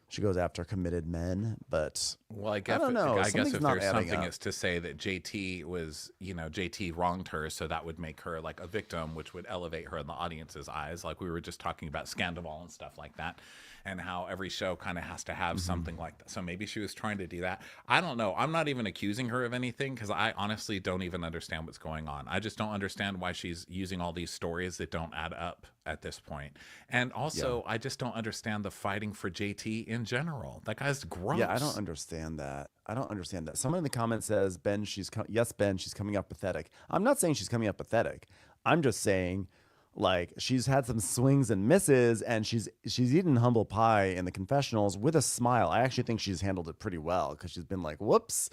she goes after committed men, but Well, I don't know. I guess Something's if not there's adding something, up. it's to say that JT was, JT wronged her, so that would make her like a victim, which would elevate her in the audience's eyes. Like we were just talking about Scandoval and stuff like that, and how every show kind of has to have Hmm. something like that. So maybe she was trying to do that. I don't know. I'm not even accusing her of anything because I honestly don't even understand what's going on. I just don't understand why she's using all these stories that don't add up at this point. And Yeah. also, I just don't understand the fighting for JT in general. That guy's Yeah, I don't gross. understand that. I don't understand that. Someone in the comments says, Ben, yes, Ben, she's coming up pathetic. I'm not saying she's coming up pathetic. I'm just saying, like, she's had some swings and misses, and she's eaten humble pie in the confessionals with a smile. I actually think she's handled it pretty well because she's been like, whoops,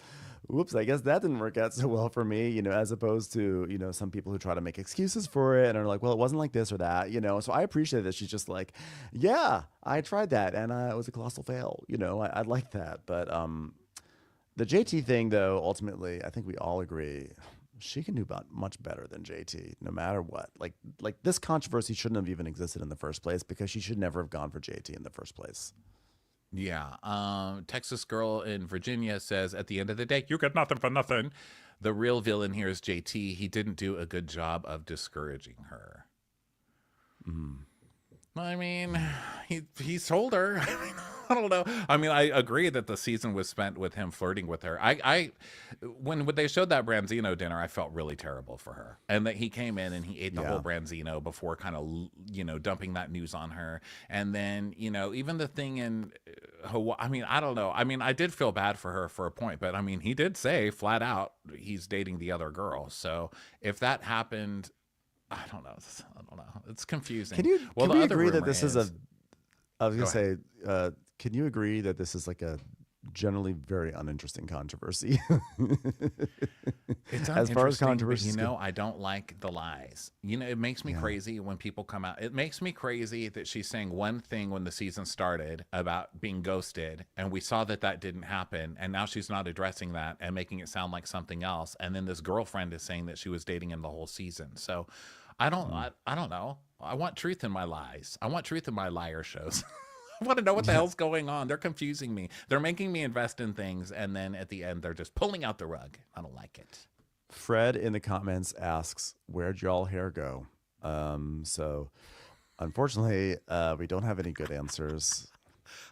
I guess that didn't work out so well for me, as opposed to, some people who try to make excuses for it and are like, well, it wasn't like this or that, So I appreciate that she's just like, yeah, I tried that and it was a colossal fail. I like that. But the JT thing, though, ultimately, I think we all agree she can do much better than JT, no matter what. Like this controversy shouldn't have even existed in the first place because she should never have gone for JT in the first place. Yeah. Texas girl in Virginia says, at the end of the day, you get nothing for nothing. The real villain here is JT. He didn't do a good job of discouraging her. Mm. I mean, he told her. I mean, I don't know. I mean, I agree that the season was spent with him flirting with her. When they showed that Branzino dinner, I felt really terrible for her, and that he came in and he ate the whole Branzino before kind of dumping that news on her, and then even the thing in Hawaii. I mean, I don't know. I mean, I did feel bad for her for a point, but I mean, he did say flat out he's dating the other girl. So if that happened. I don't know. It's confusing. Can The we other agree that rumor this is a? I was Go gonna ahead. say, can you agree that this is like a generally very uninteresting controversy? It's As far as uninteresting, but controversies go. I don't like the lies. It makes me Yeah. crazy when people come out. It makes me crazy that she's saying one thing when the season started about being ghosted, and we saw that that didn't happen, and now she's not addressing that and making it sound like something else. And then this girlfriend is saying that she was dating him the whole season. So I don't know. I want truth in my lies. I want truth in my liar shows. I want to know what the hell's going on. They're confusing me. They're making me invest in things, and then at the end, they're just pulling out the rug. I don't like it. Fred in the comments asks, "Where'd y'all hair go?" So unfortunately, we don't have any good answers.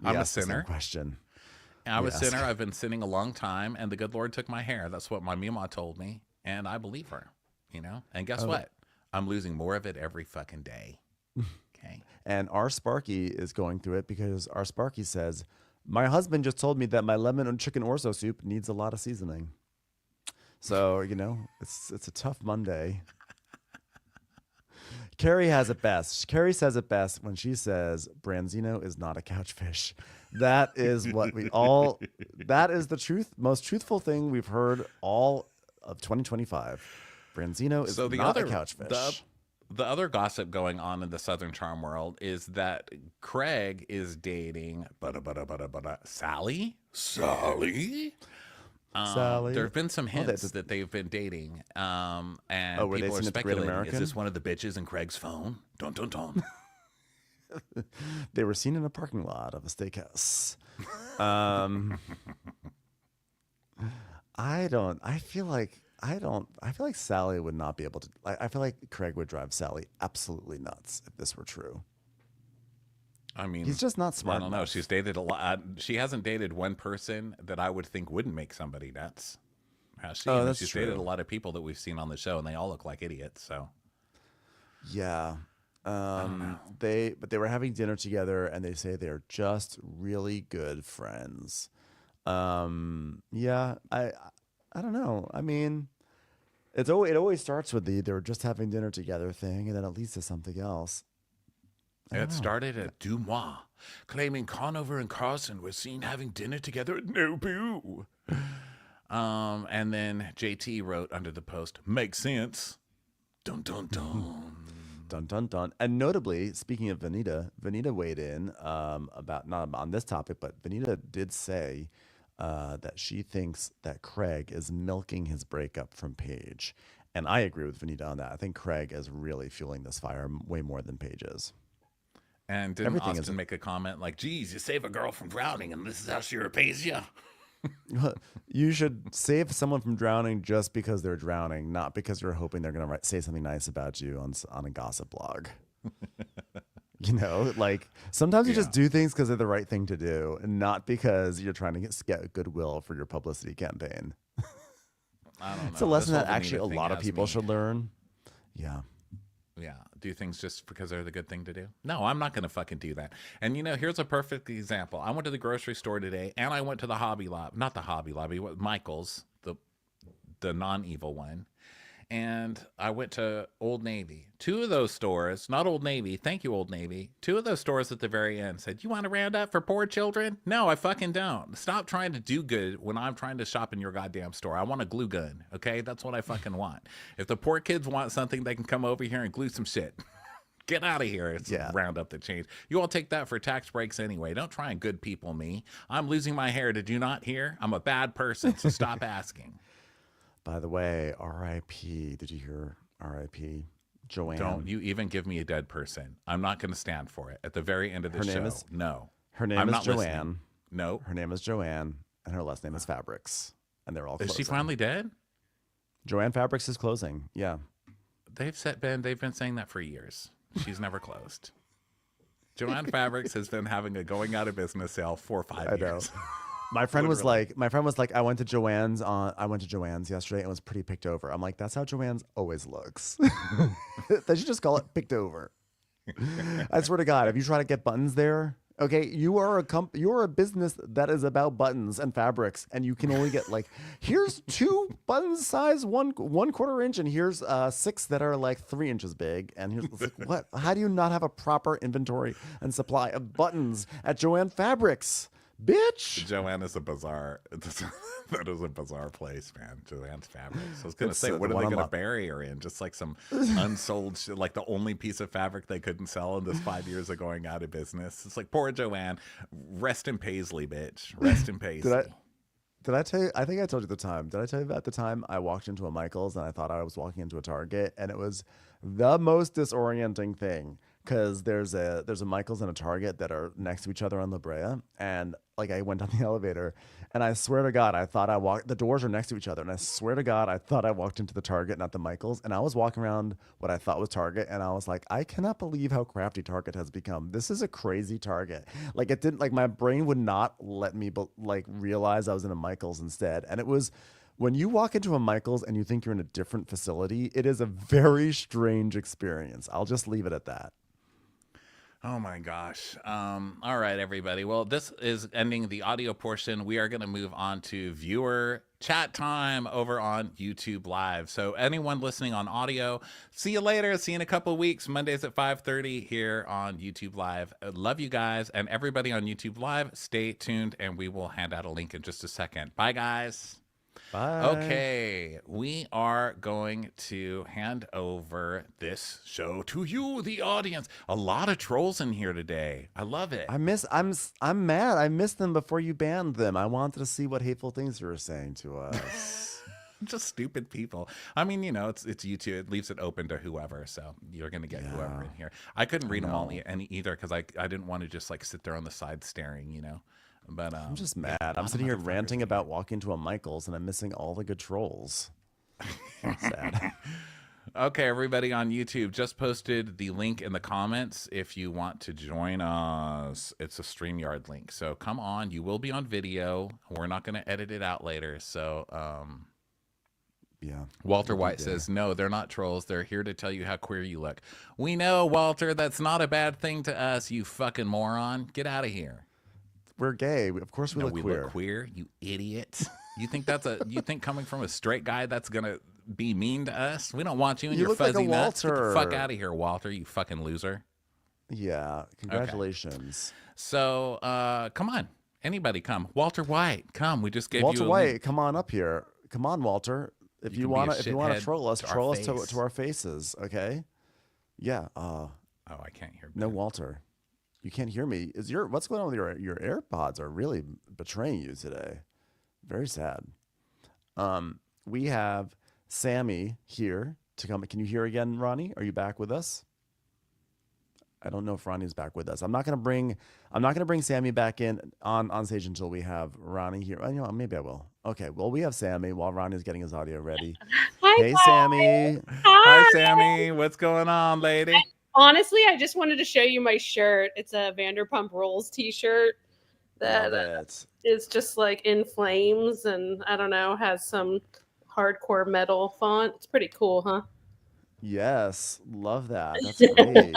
We I'm a asked the same sinner. question. I'm a Yes. sinner. I've been sinning a long time, and the good Lord took my hair. That's what my Mima told me, and I believe her. And guess what? I'm losing more of it every fucking day. Okay. And our Sparky is going through it because our Sparky says, "My husband just told me that my lemon and chicken orzo soup needs a lot of seasoning." So, it's a tough Monday. Carrie has it best. Carrie says it best when she says Branzino is not a couch fish. That is what that is the most truthful thing we've heard all of 2025. Branzino is So not a couch fish. the other gossip going on in the Southern Charm world is that Craig is dating Sally. Sally. Sally. There have been some hints that's that they've been dating, and were they people are seen at the Great speculating: is American? this one of the bitches in Craig's phone? Dun dun dun. They were seen in a parking lot of a steakhouse. Um, I feel like Sally would not be able to. I feel like Craig would drive Sally absolutely nuts if this were true. I mean, He's just not smart I don't know. enough. She's dated a lot. She hasn't dated one person that I would think wouldn't make somebody nuts. Has she? Oh, that's she's true. dated a lot of people that we've seen on the show, and they all look like idiots. So Yeah. know. They were having dinner together, and they say they're just really good friends. Yeah. I don't know. I mean, it always starts with they were just having dinner together thing, and then it leads to something else. it started at Dumois, claiming Conover and Carson were seen having dinner together at Nobu. And then JT wrote under the post, "Makes sense." Dun dun dun. Dun dun dun. And notably, speaking of Venita, Venita weighed in about not on this topic, but Venita did say that she thinks that Craig is milking his breakup from Paige, and I agree with Venita on that. I think Craig is really fueling this fire way more than Paige is. And didn't Everything Austin make a comment like, geez, you save a girl from drowning and this is how she repays you? You should save someone from drowning just because they're drowning, not because you're hoping they're going to say something nice about you on a gossip blog. Like sometimes you just do things because they're the right thing to do, and not because you're trying to get goodwill for your publicity campaign. I don't know. It's a lesson that actually a lot of people should learn. Yeah. Yeah. Do things just because they're the good thing to do? No, I'm not going to fucking do that. And here's a perfect example. I went to the grocery store today and I went to the Hobby Lobby, not the Hobby Lobby, Michael's, the non-evil one. And I went to Old Navy. Two of those stores, not Old Navy, thank you, Old Navy. Two of those stores at the very end said, you want to round up for poor children? No, I fucking don't. Stop trying to do good when I'm trying to shop in your goddamn store. I want a glue gun, okay? That's what I fucking want. If the poor kids want something, they can come over here and glue some shit. Get out of here. It's round up the change. You all take that for tax breaks anyway. Don't try and good people me. I'm losing my hair. Did you not hear? I'm a bad person, so stop asking. By the way, R.I.P. Did you hear R.I.P. Joanne? Don't you even give me a dead person. I'm not going to stand for it. At the very end of the show, no. Her name is Joanne. Listening. No. Her name is Joanne, and her last name is Fabrics. And they're all closing. Is she finally dead? Joanne Fabrics is closing, yeah. They've been saying that for years. She's never closed. Joanne Fabrics has been having a going out of business sale for 5 years. My friend was like, I went to Joanne's yesterday and was pretty picked over. I'm like, that's how Joanne's always looks. They should just call it picked over. I swear to God, if you try to get buttons there, okay, you are a business that is about buttons and fabrics, and you can only get like, here's 2 buttons size 1/4 inch, and here's 6 that are like 3 inches big, and here's like, what? How do you not have a proper inventory and supply of buttons at Joanne Fabrics? Bitch. Joanne is a bizarre. That is a bizarre place, man. Joanne's Fabrics. I was gonna say, what are they gonna bury her in? Just like some unsold shit, like the only piece of fabric they couldn't sell in this 5 years of going out of business. It's like poor Joanne. Rest in Paisley, bitch. Rest in Paisley. Did I tell you? I think I told you the time. Did I tell you about the time I walked into a Michael's and I thought I was walking into a Target, and it was the most disorienting thing. Because there's a Michael's and a Target that are next to each other on La Brea, and like I went down the elevator, and I swear to God, I thought the doors are next to each other, and I swear to God, I thought I walked into the Target, not the Michael's, and I was walking around what I thought was Target, and I was like, I cannot believe how crafty Target has become. This is a crazy Target. Like it didn't, like my brain would not let me realize I was in a Michael's instead, and it was. When you walk into a Michael's and you think you're in a different facility, it is a very strange experience. I'll just leave it at that. Oh my gosh. All right, everybody. Well, this is ending the audio portion. We are going to move on to viewer chat time over on YouTube Live. So anyone listening on audio, see you later. See you in a couple of weeks. Mondays at 5:30 here on YouTube Live. Love you guys. And everybody on YouTube Live, stay tuned, and we will hand out a link in just a second. Bye, guys. Bye. Okay, we are going to hand over this show to you, the audience. A lot of trolls in here today. I love it. I'm mad. I missed them before you banned them. I wanted to see what hateful things you were saying to us. Just stupid people. I mean, it's YouTube. It leaves it open to whoever. So you're going to get whoever in here. I couldn't read them all either because I didn't want to just like sit there on the side staring, But I'm just mad. I'm sitting here ranting about walking to a Michael's and I'm missing all the good trolls. Sad. Okay, everybody on YouTube, just posted the link in the comments if you want to join us. It's a StreamYard link. So come on, you will be on video. We're not going to edit it out later. So yeah. Walter White says, no, they're not trolls. They're here to tell you how queer you look. We know, Walter, that's not a bad thing to us, you fucking moron. Get out of here. We're gay. Of course we look queer. We look queer, you idiot. You think coming from a straight guy that's gonna be mean to us? We don't want you and your fuzzy nuts. Get the fuck out of here, Walter, you fucking loser. Yeah. Congratulations. Okay. So come on. Anybody come. Walter White, come. We just gave Walter you White, come on up here. Come on, Walter. If you wanna troll us to our faces, okay? Yeah. Oh, I can't hear. No, Walter. You can't hear me. What's going on with your AirPods are really betraying you today. Very sad. We have Sammy here to come. Can you hear again, Ronnie? Are you back with us? I don't know if Ronnie's back with us. I'm not gonna bring Sammy back in on stage until we have Ronnie here. You know, maybe I will. Okay, well, we have Sammy while Ronnie's getting his audio ready. Hi, Hey, guys. Sammy. Hi, Hi. Sammy. What's going on, lady? Honestly, I just wanted to show you my shirt. It's a Vanderpump Rules t-shirt that Love it. is just like in flames, and I don't know, has some hardcore metal font. It's pretty cool, huh? Yes, love that. That's great.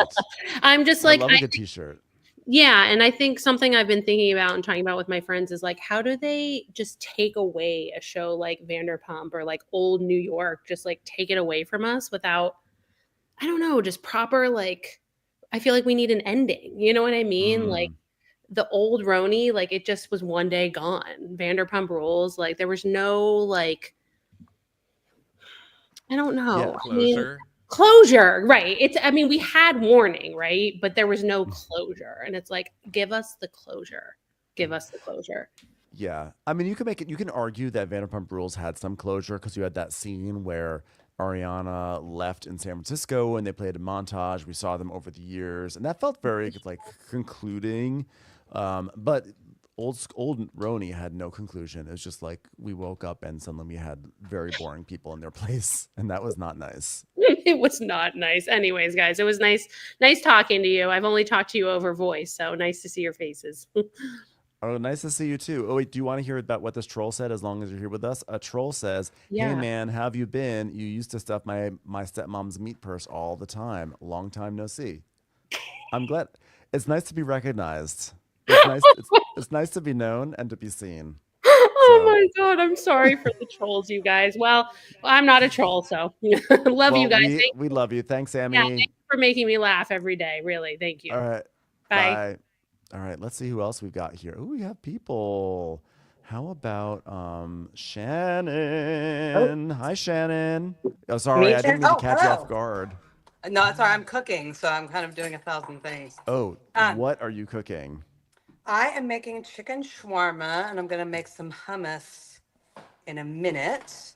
I'm just I like, love a good t-shirt. yeah, and I think something I've been thinking about and talking about with my friends is like, how do they just take away a show like Vanderpump or like old New York, just like take it away from us without, I don't know, just proper, like, I feel like we need an ending. You know what I mean? Like Mm. the old Roni, like it just was one day gone. Vanderpump Rules, like there was no, like, I don't Yeah. know. I mean, Closure. closure, right? It's, I mean, we had warning, right? But there was no closure. And it's like, give us the closure. Give us the closure. Yeah. I mean, you can make it, you can argue that Vanderpump Rules had some closure because you had that scene where Ariana left in San Francisco and they played a montage. We saw them over the years, and that felt very like concluding. But old Roni had no conclusion. It was just like we woke up and suddenly we had very boring people in their place, and that was not nice. It was not nice. Anyways, guys, it was nice talking to you. I've only talked to you over voice, so nice to see your faces. Oh, nice to see you too. Oh, wait, do you want to hear about what this troll said as long as you're here with us? A troll says, "Hey Yeah. man, how have you been? You used to stuff my stepmom's meat purse all the time. Long time no see." I'm glad. It's nice to be recognized. It's nice to be known and to be seen. Oh So, my god, I'm sorry for the trolls, you guys. Well, I'm not a troll, so love you well, guys. we love you. Thanks, Yeah, Sammy. thank you for making me laugh every day. Really, thank you. All right. Bye. Bye. All right, let's see who else we've got here. Oh, we have people. How about Oh, Shannon? Hi, Shannon. Oh, sorry, me I too. didn't mean to Oh, catch you off hello. guard. No, it's all right. I'm cooking, so I'm kind of doing 1,000 things. Oh, Um, what are you cooking? I am making chicken shawarma, and I'm gonna make some hummus in a minute.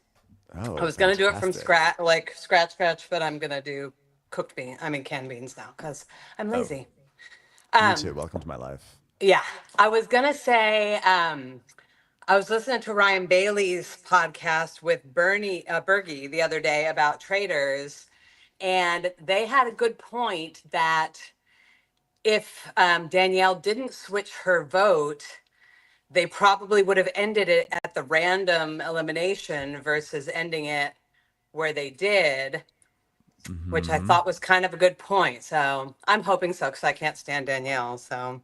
I Oh, was gonna do it from fantastic. scratch, like scratch, but I'm gonna do canned beans now because I'm Oh, lazy. me too. Um, Welcome to my life. yeah, I was gonna say, I was listening to Ryan Bailey's podcast with Bergie the other day about Traitors, and they had a good point that if Danielle didn't switch her vote, they probably would have ended it at the random elimination versus ending it where they did, which I Hmm. thought was kind of a good point. So I'm hoping so because I can't stand Danielle. So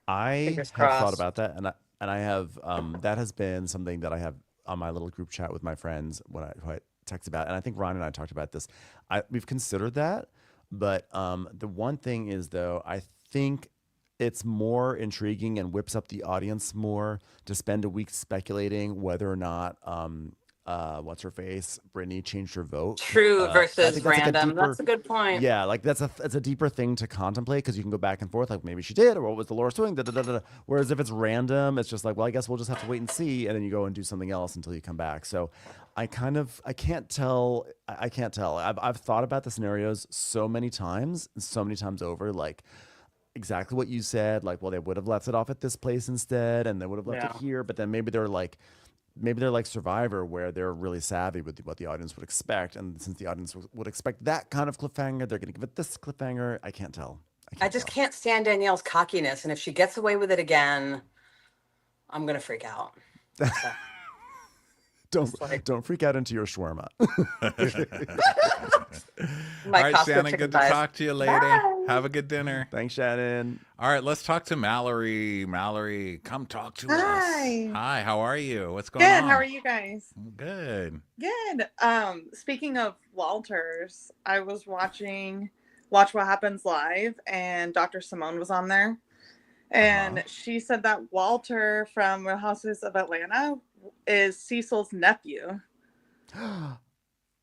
I fingers have thought crossed. about that, and I have that has been something that I have on my little group chat with my friends when who I text about, and I think Ron and I talked about this. We've considered that, but the one thing is though, I think it's more intriguing and whips up the audience more to spend a week speculating whether or not what's her face Brittany changed her vote. True I versus think that's like a random. deeper That's a good point. yeah, like it's a deeper thing to contemplate because you can go back and forth, like maybe she did, or what was Dolores doing? Da, da, da, da. Whereas if it's random, it's just like, well, I guess we'll just have to wait and see, and then you go and do something else until you come back. So, I can't tell. I can't tell. I've thought about the scenarios so many times, so many times over, like exactly what you said. Like, well, they would have left it off at this place instead, and they would have left it Yeah. here, but then maybe they're like Survivor, where they're really savvy with what the audience would expect, and since the audience would expect that kind of cliffhanger, they're going to give it this cliffhanger. I can't tell. I I can't just tell. can't stand Danielle's cockiness. And if she gets away with it again, I'm going to freak out. So Don't it's like don't freak out into your shawarma. All my right, Costco Shannon, chicken good to thighs. talk to you, lady. Bye. Have a good dinner. Thanks, Shannon. All right, let's talk to Mallory. Mallory, come talk to us. Hi. Hi, how are you? What's going Good. How on? are you guys? Good. Good. Speaking of Walters, I was watching Watch What Happens Live, and Dr. Simone was on there. And she said that Walter from Real Houses of Atlanta is Cecil's nephew.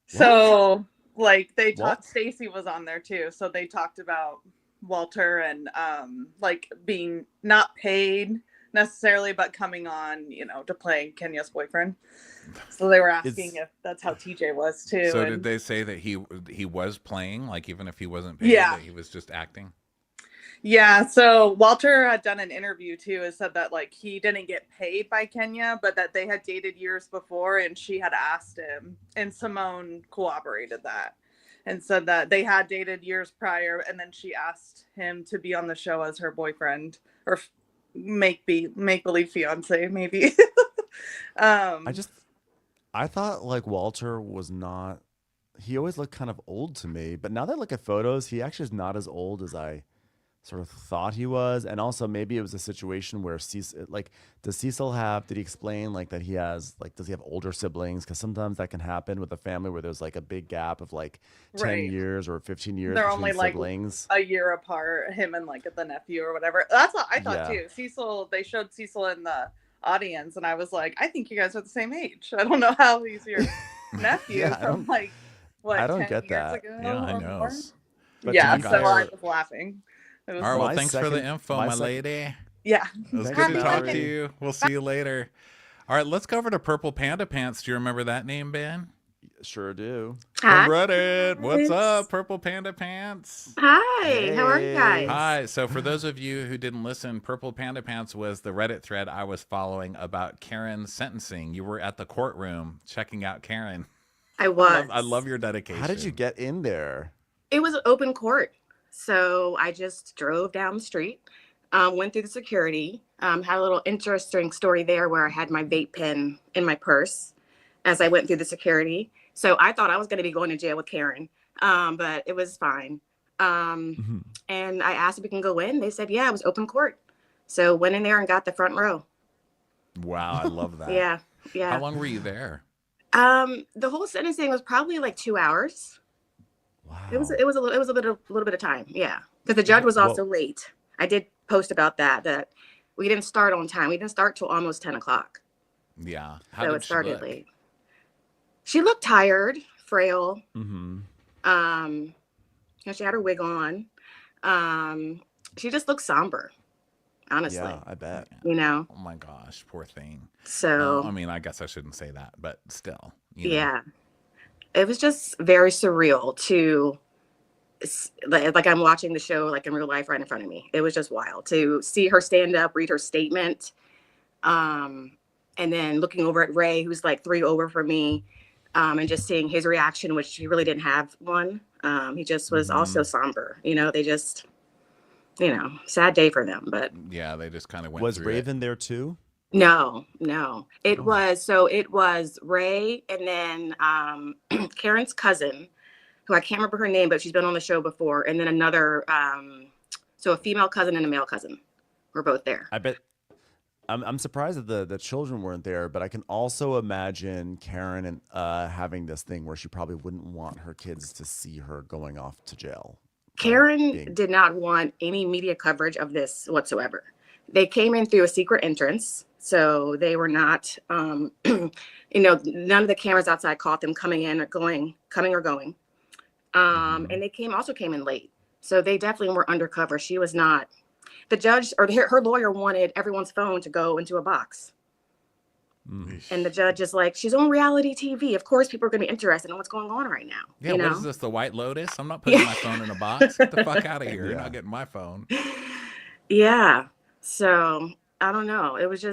So, like, they talked, Stacy was on there too. So they talked about Walter and like being not paid necessarily, but coming on, to play Kenya's boyfriend. So they were asking if that's how TJ was too. So and did they say that he was playing, like even if he wasn't paid, Yeah. that he was just acting? Yeah, so Walter had done an interview too and said that like he didn't get paid by Kenya, but that they had dated years before and she had asked him, and Simone corroborated that and said that they had dated years prior, and then she asked him to be on the show as her boyfriend or make believe fiance maybe. I thought like Walter was not. He always looked kind of old to me, but now that I look at photos, he actually is not as old as I sort of thought he was. And also maybe it was a situation where Cecil, like, does Cecil have, did he explain like that he has, like, does he have older siblings? Because sometimes that can happen with a family where there's like a big gap of like 10 Right. years or 15 years They're between only siblings. like a year apart, him and like the nephew or whatever. That's what I thought Yeah. too. Cecil, they showed Cecil in the audience, and I was like, I think you guys are the same age. I don't know how he's your nephew Yeah, I from don't- like what I don't 10 get years that. ago Yeah, I or know. more? But Yeah, to be so fair- I was laughing. It was All right, well, My thanks for the second- info, my my second- lady. yeah. It was Thanks, good to talk to Valerie. you. We'll see you later. All right, let's go over to Purple Panda Pants. Do you remember that name, Ben? Sure do. Hi. From Reddit. What's guys. up, Purple Panda Pants? Hi. How are you guys? Hi. So for those of you who didn't listen, Purple Panda Pants was the Reddit thread I was following about Karen's sentencing. You were at the courtroom checking out Karen. I was. I love your dedication. How did you get in there? It was open court. So I just drove down the street, went through the security, had a little interesting story there where I had my vape pen in my purse as I went through the security. So I thought I was going to be going to jail with Karen, but it was fine. And I asked if we can go in. They said, yeah, it was open court. So went in there and got the front row. Wow, I love that. Yeah. How long were you there? The whole sentencing was probably like 2 hours. Wow. It was a little bit of time, yeah. Because the judge was also late. I did post about that we didn't start on time. We didn't start till almost 10 o'clock. Yeah. How So did it started she look? late. She looked tired, frail. Mm-hmm. She had her wig on. She just looked somber, honestly. Yeah, I bet. You know. Oh my gosh, poor thing. So I mean, I guess I shouldn't say that, but still. You know. yeah, it was just very surreal to like I'm watching the show like in real life right in front of me. It was just wild to see her stand up, read her statement, and then looking over at Ray, who's like 3 over from me, and just seeing his reaction, which he really didn't have one. He just was also somber. You know, they just, sad day for them. But Yeah, they just kind of went Was through Raven there too? no. It was Ray and then Karen's cousin, who I can't remember her name, but she's been on the show before, and then another, so a female cousin and a male cousin were both there. I bet. I'm surprised that the children weren't there, but I can also imagine Karen and having this thing where she probably wouldn't want her kids to see her going off to jail. Karen did not want any media coverage of this whatsoever. They came in through a secret entrance, so they were not, none of the cameras outside caught them coming or going. And they also came in late, so they definitely were undercover. She was not. The judge or her lawyer wanted everyone's phone to go into a box. And the judge is like, she's on reality TV. Of course, people are going to be interested in what's going on right now. Yeah, what is this, the White Lotus? I'm not putting my phone in a box. Get the fuck out of here. You're not getting my phone. Yeah. So I don't know. It was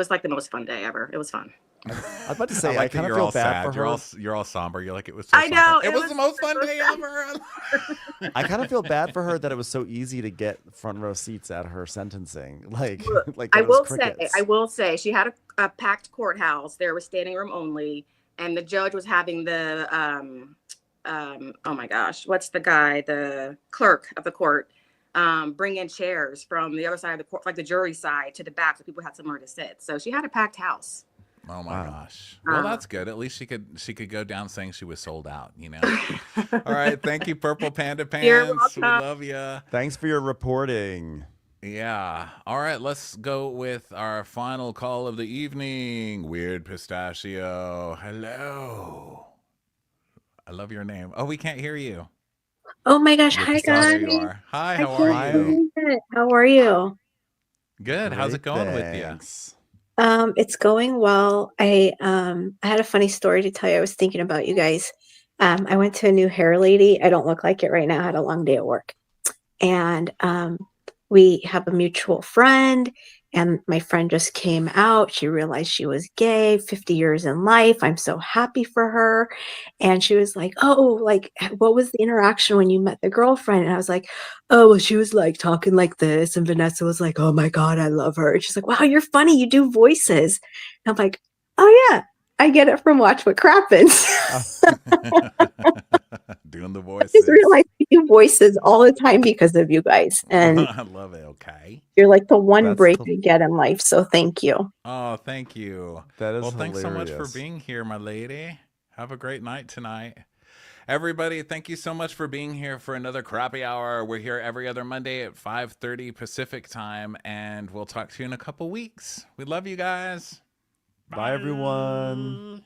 like the most fun day ever. It was fun. I was about to say, I like that kind of you're feel all bad sad. for her. You're all somber. You're like, it was so I know, somber. It was the most fun so day sad. ever. I kind of feel bad for her that it was so easy to get front row seats at her sentencing. Like I it was will say she had a packed courthouse. There was standing room only, and the judge was having the oh my gosh, what's the guy, the clerk of the court, bring in chairs from the other side of the court, like the jury side, to the back, so people had somewhere to sit. So she had a packed house. Oh my gosh. Well, that's good. At least she could go down saying she was sold out, All right. Thank you, Purple Panda Pants. You're We welcome. love you. Thanks for your reporting. Yeah. All right. Let's go with our final call of the evening. Weird Pistachio. Hello. I love your name. Oh, we can't hear you. Oh my gosh. Weird Hi, Pistachio, guys. you are. Hi. I How can't are you? believe it. How are you? Good. How's it going with you? Thanks. It's going well. I had a funny story to tell you. I was thinking about you guys. I went to a new hair lady. I don't look like it right now. I had a long day at work. And we have a mutual friend, and my friend just came out. She realized she was gay, 50 years in life. I'm so happy for her. And she was like, "Oh, like, what was the interaction when you met the girlfriend?" And I was like, "Oh, well, she was like talking like this." And Vanessa was like, "Oh my God, I love her." And she's like, "Wow, you're funny. You do voices." And I'm like, "Oh, yeah, I get it from Watch What Crappens." Doing the I just voices. realized we do voices all the time because of you guys. And I love it. Okay. you're like the one That's break I get in life. So thank you. Oh, thank you. That is Well, thanks so much for hilarious. being here, my lady. Have a great night tonight. Everybody, thank you so much for being here for another crappy hour. We're here every other Monday at 5:30 Pacific time, and we'll talk to you in a couple weeks. We love you guys. Bye everyone.